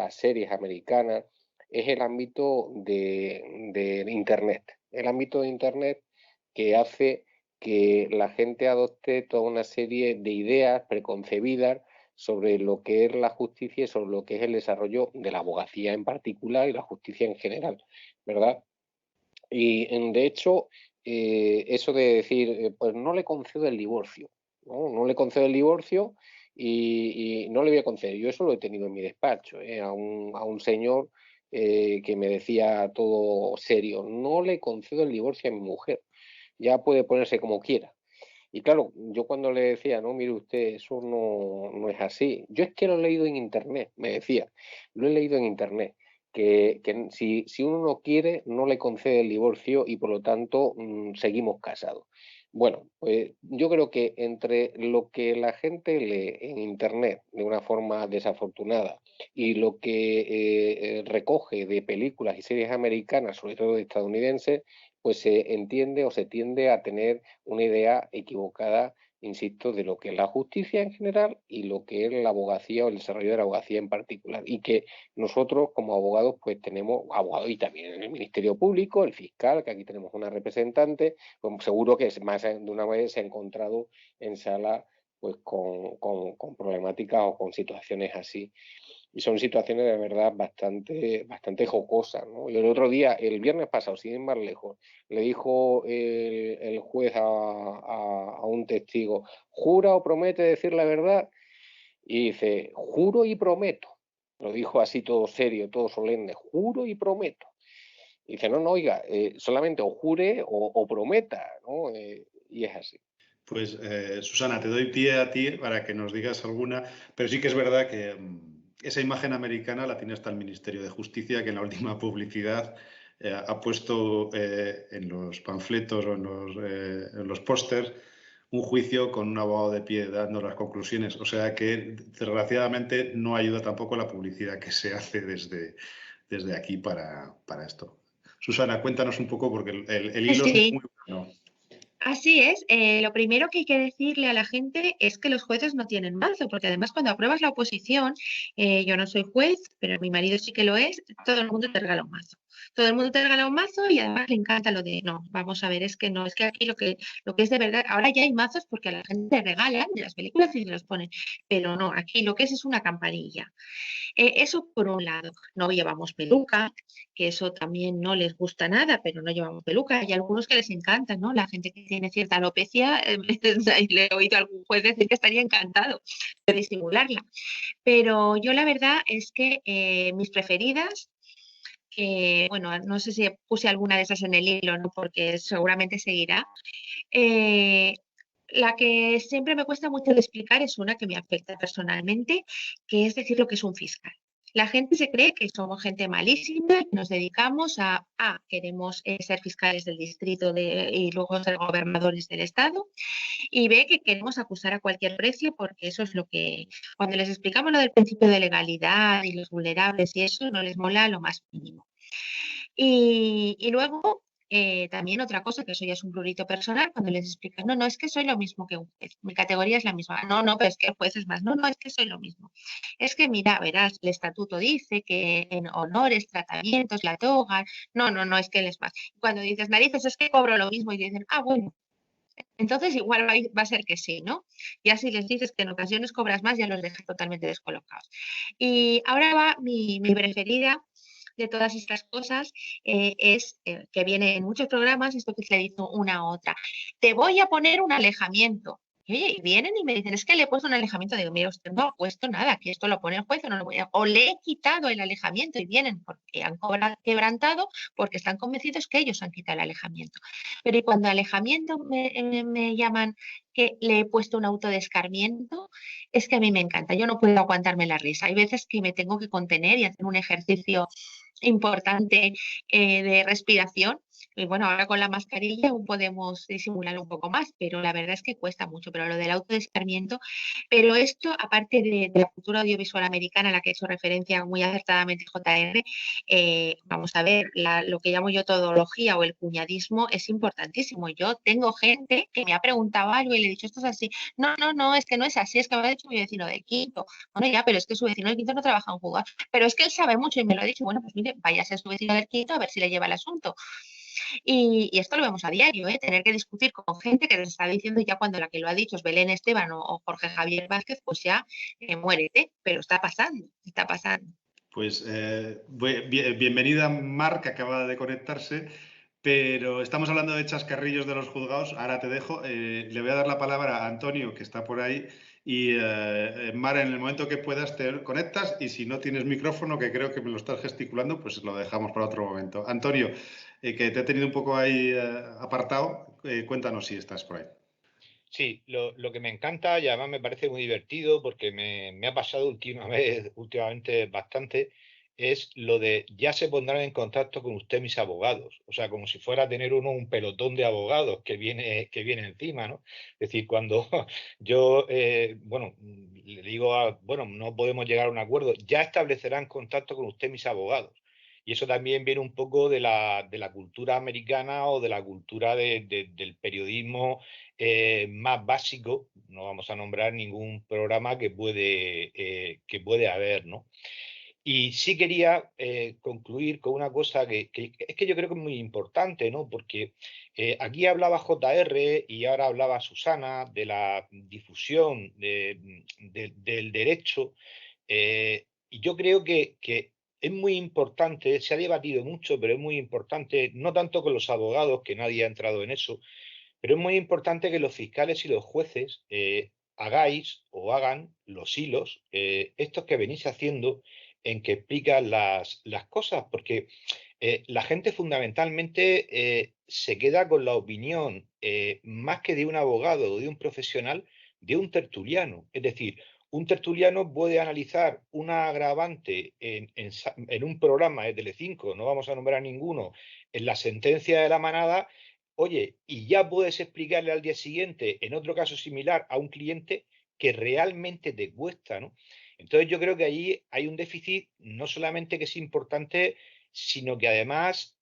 series americanas, es el ámbito de Internet. El ámbito de Internet que hace que la gente adopte toda una serie de ideas preconcebidas sobre lo que es la justicia y sobre lo que es el desarrollo de la abogacía en particular y la justicia en general, ¿verdad? Y de hecho, eso de decir, pues no le concedo el divorcio, ¿no? No le concedo el divorcio y no le voy a conceder. Yo eso lo he tenido en mi despacho, a un señor que me decía todo serio, no le concedo el divorcio a mi mujer, ya puede ponerse como quiera. Y claro, yo cuando le decía, no, mire usted, eso no es así. Yo es que lo he leído en Internet, me decía, lo he leído en Internet, que si uno no quiere, no le concede el divorcio y por lo tanto seguimos casados. Bueno, pues yo creo que entre lo que la gente lee en Internet de una forma desafortunada y lo que recoge de películas y series americanas, sobre todo estadounidenses, pues se entiende o se tiende a tener una idea equivocada, insisto, de lo que es la justicia en general y lo que es la abogacía o el desarrollo de la abogacía en particular. Y que nosotros como abogados pues tenemos abogados y también en el Ministerio Público, el fiscal, que aquí tenemos una representante, pues seguro que más de una vez se ha encontrado en sala pues con problemáticas o con situaciones así. Y son situaciones de verdad bastante jocosas, ¿no? Y el otro día, el viernes pasado, sin ir más lejos, le dijo el juez a un testigo, ¿jura o promete decir la verdad? Y dice, juro y prometo. Lo dijo así todo serio, todo solemne, juro y prometo. Y dice, no, oiga, solamente o jure o prometa, ¿no? Y es así. Pues, Susana, te doy pie a ti para que nos digas alguna, pero sí que es verdad que esa imagen americana la tiene hasta el Ministerio de Justicia, que en la última publicidad ha puesto en los panfletos o en los pósters un juicio con un abogado de pie dando las conclusiones. O sea que, desgraciadamente, no ayuda tampoco la publicidad que se hace desde aquí para esto. Susana, cuéntanos un poco, porque el hilo es Sí. muy bueno. Así es, lo primero que hay que decirle a la gente es que los jueces no tienen mazo, porque además cuando apruebas la oposición, yo no soy juez, pero mi marido sí que lo es, todo el mundo te regala un mazo. Todo el mundo te regala un mazo y además le encanta lo de, no, vamos a ver, es que no, es que aquí lo que es de verdad, ahora ya hay mazos porque a la gente le regalan de las películas y se los ponen, pero no, aquí lo que es una campanilla. Eso por un lado, no llevamos peluca, que eso también no les gusta nada, pero no llevamos peluca. Hay algunos que les encanta, ¿no? La gente que tiene cierta alopecia, le he oído a algún juez decir que estaría encantado de disimularla. Pero yo la verdad es que mis preferidas, que bueno, no sé si puse alguna de esas en el hilo, ¿no? Porque seguramente seguirá. La que siempre me cuesta mucho de explicar es una que me afecta personalmente, que es decir lo que es un fiscal. La gente se cree que somos gente malísima y nos dedicamos queremos ser fiscales del distrito y luego ser gobernadores del estado, y B, que queremos acusar a cualquier precio porque eso es lo que, cuando les explicamos lo del principio de legalidad y los vulnerables y eso, no les mola lo más mínimo. Y luego, también otra cosa, que eso ya es un prurito personal, cuando les explicas, no, es que soy lo mismo que un juez, mi categoría es la misma, no, pero es que el juez es más, no, es que soy lo mismo. Es que mira, verás, el estatuto dice que en honores, tratamientos, la toga, no, es que él es más. Cuando dices narices, es que cobro lo mismo y dicen, bueno, entonces igual va a ser que sí, ¿no? Ya si les dices que en ocasiones cobras más, ya los dejas totalmente descolocados. Y ahora va mi preferida de todas estas cosas, es que viene en muchos programas, esto que se le dice una a otra. Te voy a poner un alejamiento. Y vienen y me dicen, es que le he puesto un alejamiento. Digo, mira, usted no ha puesto nada, que esto lo pone el juez o no lo voy a... O le he quitado el alejamiento y vienen porque han quebrantado, porque están convencidos que ellos han quitado el alejamiento. Pero y cuando alejamiento me llaman que le he puesto un auto de escarmiento, es que a mí me encanta. Yo no puedo aguantarme la risa. Hay veces que me tengo que contener y hacer un ejercicio importante de respiración. Y bueno, ahora con la mascarilla aún podemos disimular un poco más, pero la verdad es que cuesta mucho. Pero lo del autodescarmiento, pero esto, aparte de la cultura audiovisual americana a la que he hecho referencia muy acertadamente JR, vamos a ver, lo que llamo yo todología o el cuñadismo es importantísimo. Yo tengo gente que me ha preguntado algo y le he dicho, esto es así. No, es que no es así, es que me ha dicho mi vecino del quinto. Bueno, ya, pero es que su vecino del quinto no trabaja en juzgado. Pero es que él sabe mucho y me lo ha dicho. Bueno, pues mire, vaya a ser su vecino del quinto a ver si le lleva el asunto. Y esto lo vemos a diario, tener que discutir con gente que les está diciendo ya cuando la que lo ha dicho es Belén Esteban o Jorge Javier Vázquez, pues ya muérete, pero está pasando. Pues bienvenida Mar, que acaba de conectarse, pero estamos hablando de chascarrillos de los juzgados. Ahora te dejo, le voy a dar la palabra a Antonio, que está por ahí, y Mar, en el momento que puedas te conectas, y si no tienes micrófono, que creo que me lo estás gesticulando, pues lo dejamos para otro momento. Antonio, que te he tenido un poco ahí apartado, cuéntanos si estás por ahí. Sí, lo que me encanta y además me parece muy divertido porque me ha pasado últimamente bastante, es lo de ya se pondrán en contacto con usted mis abogados. O sea, como si fuera a tener uno un pelotón de abogados que viene encima, ¿no? Es decir, cuando yo, le digo, bueno, no podemos llegar a un acuerdo, ya establecerán contacto con usted mis abogados. Y eso también viene un poco de la cultura americana o de la cultura del periodismo más básico. No vamos a nombrar ningún programa que puede haber, ¿no? Y sí quería concluir con una cosa que es que yo creo que es muy importante, ¿no? Porque aquí hablaba JR y ahora hablaba Susana de la difusión del derecho. Y yo creo que es muy importante, se ha debatido mucho, pero es muy importante, no tanto con los abogados, que nadie ha entrado en eso, pero es muy importante que los fiscales y los jueces hagáis o hagan los hilos, estos que venís haciendo, en que explican las cosas, porque la gente fundamentalmente se queda con la opinión, más que de un abogado o de un profesional, de un tertuliano. Es decir, un tertuliano puede analizar una agravante en un programa de Telecinco, no vamos a nombrar ninguno, en la sentencia de la manada. Oye, y ya puedes explicarle al día siguiente, en otro caso similar, a un cliente que realmente te cuesta, ¿no? Entonces yo creo que ahí hay un déficit no solamente que es importante, sino que además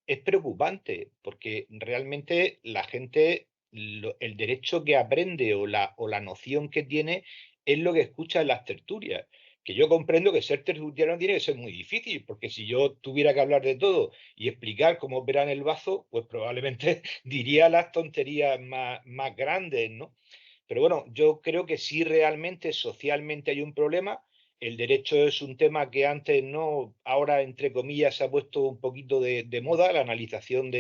es preocupante, porque realmente la gente, el derecho que aprende o la noción que tiene es lo que escucha en las tertulias. Que yo comprendo que ser tertuliano tiene que ser muy difícil, porque si yo tuviera que hablar de todo y explicar cómo operan el bazo, pues probablemente diría las tonterías más grandes, ¿no? Pero bueno, yo creo que sí realmente socialmente hay un problema. El derecho es un tema que antes no, ahora entre comillas se ha puesto un poquito de moda, la analización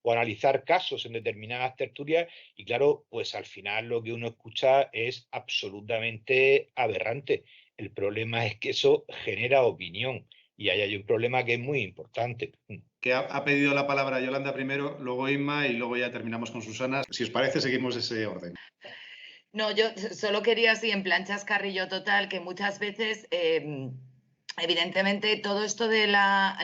o analizar casos en determinadas tertulias, y claro, pues al final lo que uno escucha es absolutamente aberrante. El problema es que eso genera opinión y ahí hay un problema que es muy importante. Que ha pedido la palabra Yolanda primero, luego Inma y luego ya terminamos con Susana. Si os parece, seguimos ese orden. No, yo solo quería, así en plan chascarrillo total, que muchas veces, evidentemente, todo esto de la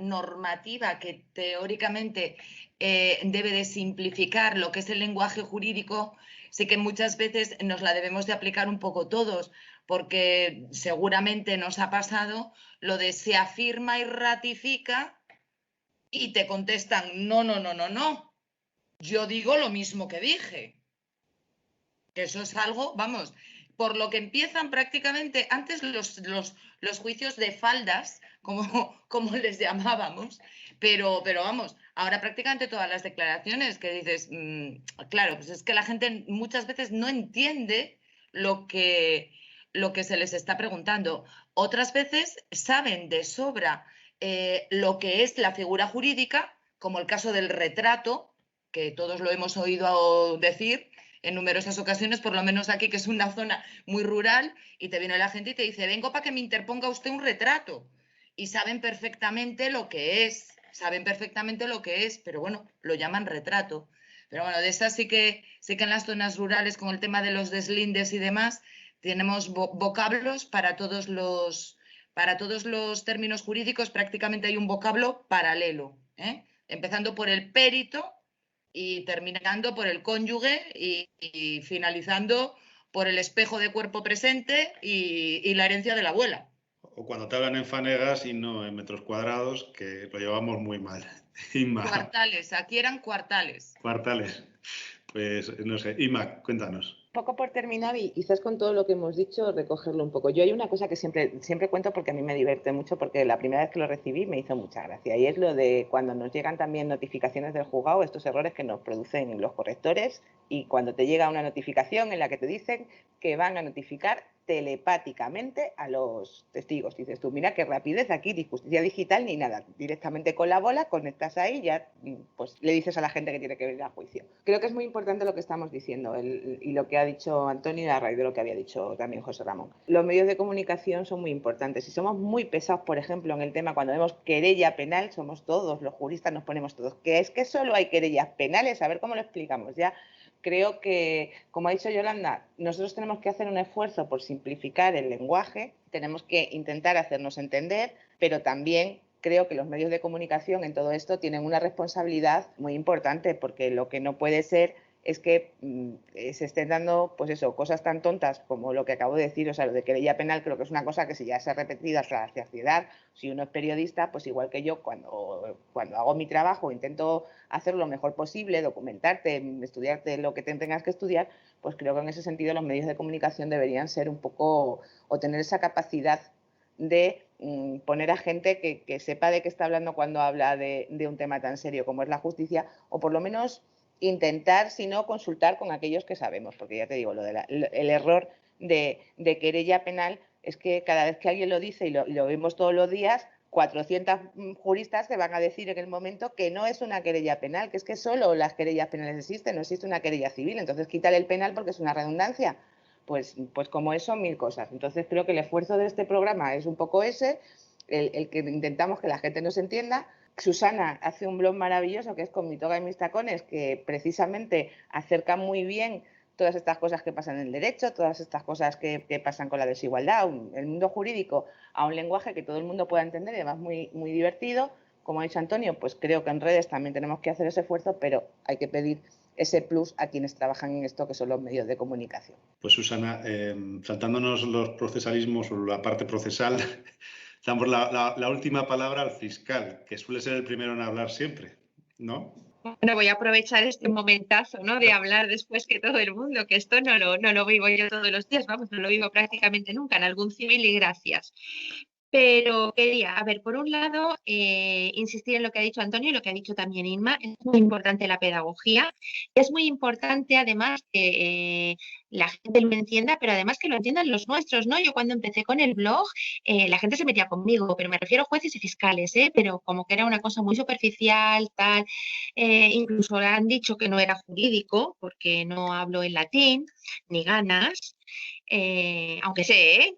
normativa que teóricamente debe de simplificar lo que es el lenguaje jurídico, sí que muchas veces nos la debemos de aplicar un poco todos, porque seguramente nos ha pasado lo de se afirma y ratifica y te contestan, no, no, no, no, no, yo digo lo mismo que dije. Que eso es algo, vamos, por lo que empiezan prácticamente antes los juicios de faldas, como les llamábamos, pero vamos, ahora prácticamente todas las declaraciones que dices, claro, pues es que la gente muchas veces no entiende lo que se les está preguntando. Otras veces saben de sobra lo que es la figura jurídica, como el caso del retrato, que todos lo hemos oído decir en numerosas ocasiones, por lo menos aquí, que es una zona muy rural, y te viene la gente y te dice, vengo para que me interponga usted un retrato. Y saben perfectamente lo que es, pero bueno, lo llaman retrato. Pero bueno, de esas sí que en las zonas rurales, con el tema de los deslindes y demás, tenemos vocablos para todos los términos jurídicos. Prácticamente hay un vocablo paralelo, empezando por el périto y terminando por el cónyuge y finalizando por el espejo de cuerpo presente y la herencia de la abuela. O cuando te hablan en fanegas y no en metros cuadrados, que lo llevamos muy mal. Inma. Cuartales, aquí eran cuartales. Cuartales. Pues no sé, Inma, cuéntanos. Poco por terminar y quizás con todo lo que hemos dicho recogerlo un poco. Yo hay una cosa que siempre cuento porque a mí me divierte mucho, porque la primera vez que lo recibí me hizo mucha gracia, y es lo de cuando nos llegan también notificaciones del juzgado, estos errores que nos producen los correctores, y cuando te llega una notificación en la que te dicen que van a notificar telepáticamente a los testigos. Dices tú, mira qué rapidez aquí, ni justicia digital ni nada. Directamente con la bola conectas ahí, ya pues le dices a la gente que tiene que venir a juicio. Creo que es muy importante lo que estamos diciendo y lo que ha dicho Antonio a raíz de lo que había dicho también José Ramón. Los medios de comunicación son muy importantes. Si somos muy pesados, por ejemplo, en el tema cuando vemos querella penal, somos todos, los juristas nos ponemos todos, que es que solo hay querellas penales, a ver cómo lo explicamos ya. Creo que, como ha dicho Yolanda, nosotros tenemos que hacer un esfuerzo por simplificar el lenguaje, tenemos que intentar hacernos entender, pero también creo que los medios de comunicación en todo esto tienen una responsabilidad muy importante, porque lo que no puede ser es que se estén dando, pues eso, cosas tan tontas como lo que acabo de decir, o sea, lo de querella penal, creo que es una cosa que si ya se ha repetido hasta la saciedad. Si uno es periodista, pues igual que yo, cuando hago mi trabajo, intento hacer lo mejor posible, documentarte, estudiarte lo que tengas que estudiar, pues creo que en ese sentido los medios de comunicación deberían ser un poco, o tener esa capacidad de poner a gente que sepa de qué está hablando cuando habla de un tema tan serio como es la justicia, o por lo menos intentar, si no, consultar con aquellos que sabemos, porque ya te digo, el error de querella penal es que cada vez que alguien lo dice y lo vemos todos los días, 400 juristas te van a decir en el momento que no es una querella penal, que es que solo las querellas penales existen, no existe una querella civil, entonces quítale el penal porque es una redundancia. Pues como eso, 1000 cosas. Entonces creo que el esfuerzo de este programa es un poco ese, el que intentamos que la gente nos entienda. Susana hace un blog maravilloso que es Con mi toga y mis tacones, que precisamente acerca muy bien todas estas cosas que pasan en el derecho, todas estas cosas que pasan con la desigualdad, el mundo jurídico, a un lenguaje que todo el mundo pueda entender y además muy, muy divertido. Como ha dicho Antonio, pues creo que en redes también tenemos que hacer ese esfuerzo, pero hay que pedir ese plus a quienes trabajan en esto, que son los medios de comunicación. Pues Susana, saltándonos los procesalismos o la parte procesal, damos la última palabra al fiscal, que suele ser el primero en hablar siempre, ¿no? Bueno, voy a aprovechar este momentazo, ¿no?, de hablar después que todo el mundo, que esto no lo vivo yo todos los días, vamos, no lo vivo prácticamente nunca, en algún civil y gracias. Pero quería, a ver, por un lado, insistir en lo que ha dicho Antonio y lo que ha dicho también Inma. Es muy importante la pedagogía. Es muy importante, además, que la gente lo entienda, pero además que lo entiendan los nuestros, ¿no? Yo cuando empecé con el blog, la gente se metía conmigo, pero me refiero a jueces y fiscales, pero como que era una cosa muy superficial, tal. Incluso han dicho que no era jurídico, porque no hablo en latín, ni ganas, aunque sé,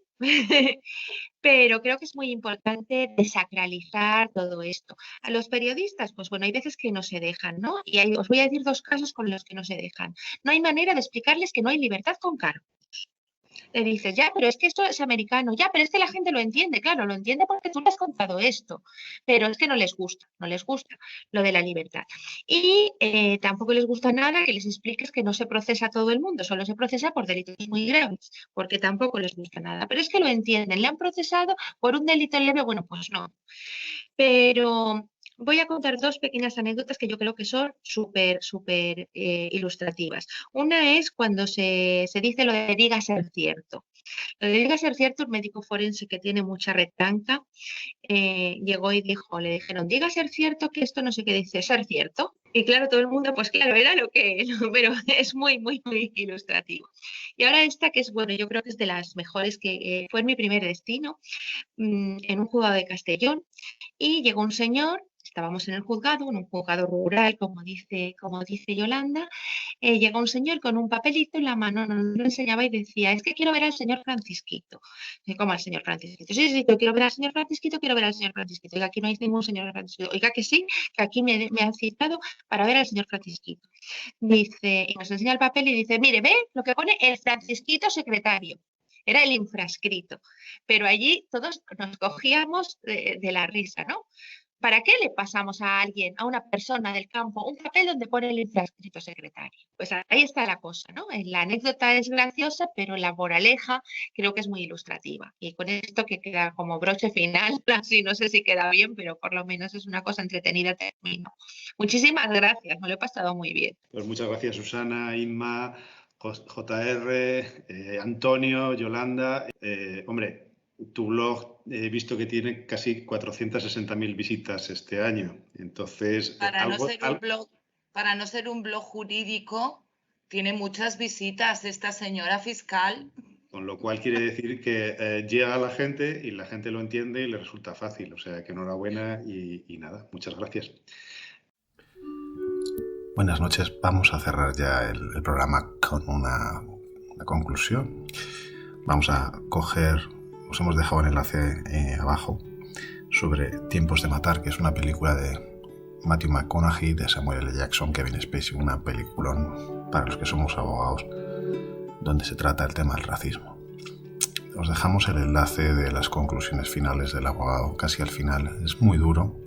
Pero creo que es muy importante desacralizar todo esto. A los periodistas, pues bueno, hay veces que no se dejan, ¿no? Y os voy a decir 2 casos con los que no se dejan. No hay manera de explicarles que no hay libertad con cargos. Le dices, ya, pero es que esto es americano, ya, pero es que la gente lo entiende, claro, lo entiende porque tú le has contado esto, pero es que no les gusta lo de la libertad. Y tampoco les gusta nada que les expliques que no se procesa a todo el mundo, solo se procesa por delitos muy graves, porque tampoco les gusta nada, pero es que lo entienden, le han procesado por un delito leve, bueno, pues no. Pero voy a contar 2 pequeñas anécdotas que yo creo que son súper ilustrativas. Una es cuando se dice lo de diga ser cierto. Lo de diga ser cierto, un médico forense que tiene mucha retanca llegó y dijo, le dijeron, diga ser cierto que esto no sé qué dice, ser cierto. Y claro, todo el mundo, pues claro, era lo que, pero es muy ilustrativo. Y ahora esta que es, bueno, yo creo que es de las mejores, que fue mi primer destino, en un juzgado de Castellón, y llegó un señor. Estábamos en el juzgado, en un juzgado rural, como dice Yolanda. Llegó un señor con un papelito en la mano, nos lo enseñaba y decía, es que quiero ver al señor Francisquito. ¿Cómo al señor Francisquito? Sí, yo quiero ver al señor Francisquito, Oiga, aquí no hay ningún señor Francisquito. Oiga, que sí, que aquí me han citado para ver al señor Francisquito. Dice, y nos enseña el papel y dice, mire, ve lo que pone el Francisquito secretario. Era el infrascrito. Pero allí todos nos cogíamos de la risa, ¿no? ¿Para qué le pasamos a alguien, a una persona del campo, un papel donde pone el infrascrito secretario? Pues ahí está la cosa, ¿no? La anécdota es graciosa, pero la moraleja creo que es muy ilustrativa. Y con esto que queda como broche final, así no sé si queda bien, pero por lo menos es una cosa entretenida, termino. Muchísimas gracias, me lo he pasado muy bien. Pues muchas gracias, Susana, Inma, JR, Antonio, Yolanda. Hombre, tu blog he visto que tiene casi 460.000 visitas este año. Entonces, para no ser un blog jurídico, tiene muchas visitas esta señora fiscal. Con lo cual quiere decir que llega a la gente y la gente lo entiende y le resulta fácil. O sea, que enhorabuena y nada, muchas gracias. Buenas noches. Vamos a cerrar ya el programa con una conclusión. Vamos a coger... Os hemos dejado el enlace abajo sobre Tiempos de matar, que es una película de Matthew McConaughey, de Samuel L. Jackson, Kevin Spacey, una peliculón para los que somos abogados, donde se trata el tema del racismo. Os dejamos el enlace de las conclusiones finales del abogado, casi al final. Es muy duro.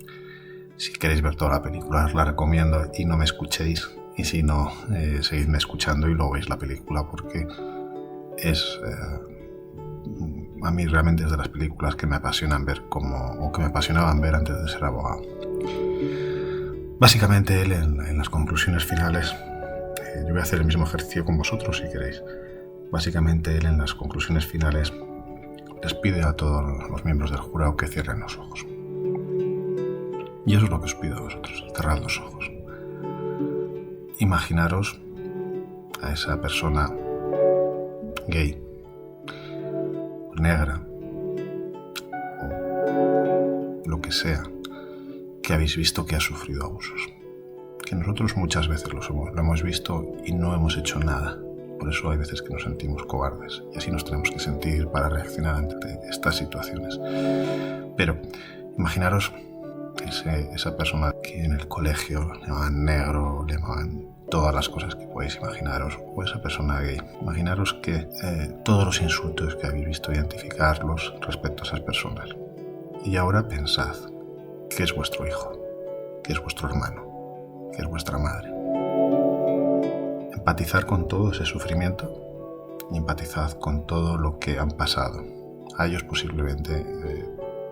Si queréis ver toda la película, os la recomiendo y no me escuchéis Y si no, seguidme escuchando y luego veis la película, porque es... a mí realmente es de las películas que me apasionan ver o que me apasionaban ver antes de ser abogado. Básicamente él en las conclusiones finales, yo voy a hacer el mismo ejercicio con vosotros si queréis. Básicamente él en las conclusiones finales les pide a todos los miembros del jurado que cierren los ojos. Y eso es lo que os pido a vosotros, cerrad los ojos. Imaginaros a esa persona gay, negra, o lo que sea, que habéis visto que ha sufrido abusos. Que nosotros muchas veces lo hemos visto y no hemos hecho nada. Por eso hay veces que nos sentimos cobardes y así nos tenemos que sentir para reaccionar ante estas situaciones. Pero imaginaros esa persona que en el colegio le llamaban negro, le llamaban todas las cosas que podéis imaginaros, o esa persona gay. Imaginaros que todos los insultos que habéis visto, identificarlos respecto a esas personas. Y ahora pensad que es vuestro hijo, que es vuestro hermano, que es vuestra madre. Empatizar con todo ese sufrimiento y empatizad con todo lo que han pasado. A ellos posiblemente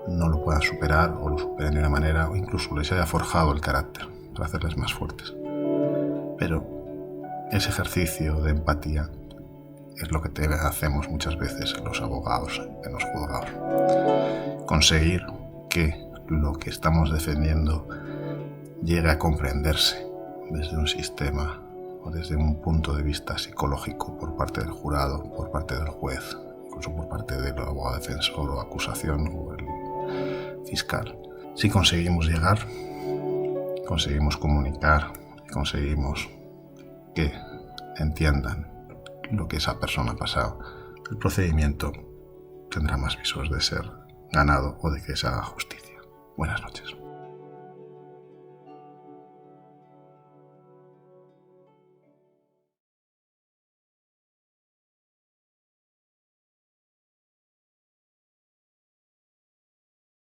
no lo puedan superar o lo superen de una manera o incluso les haya forjado el carácter para hacerles más fuertes. Pero ese ejercicio de empatía es lo que hacemos muchas veces los abogados en los juzgados. Conseguir que lo que estamos defendiendo llegue a comprenderse desde un sistema o desde un punto de vista psicológico por parte del jurado, por parte del juez, incluso por parte del abogado defensor o acusación o el fiscal. Si conseguimos llegar, conseguimos comunicar, conseguimos que entiendan lo que esa persona ha pasado, el procedimiento tendrá más visos de ser ganado o de que se haga justicia. Buenas noches.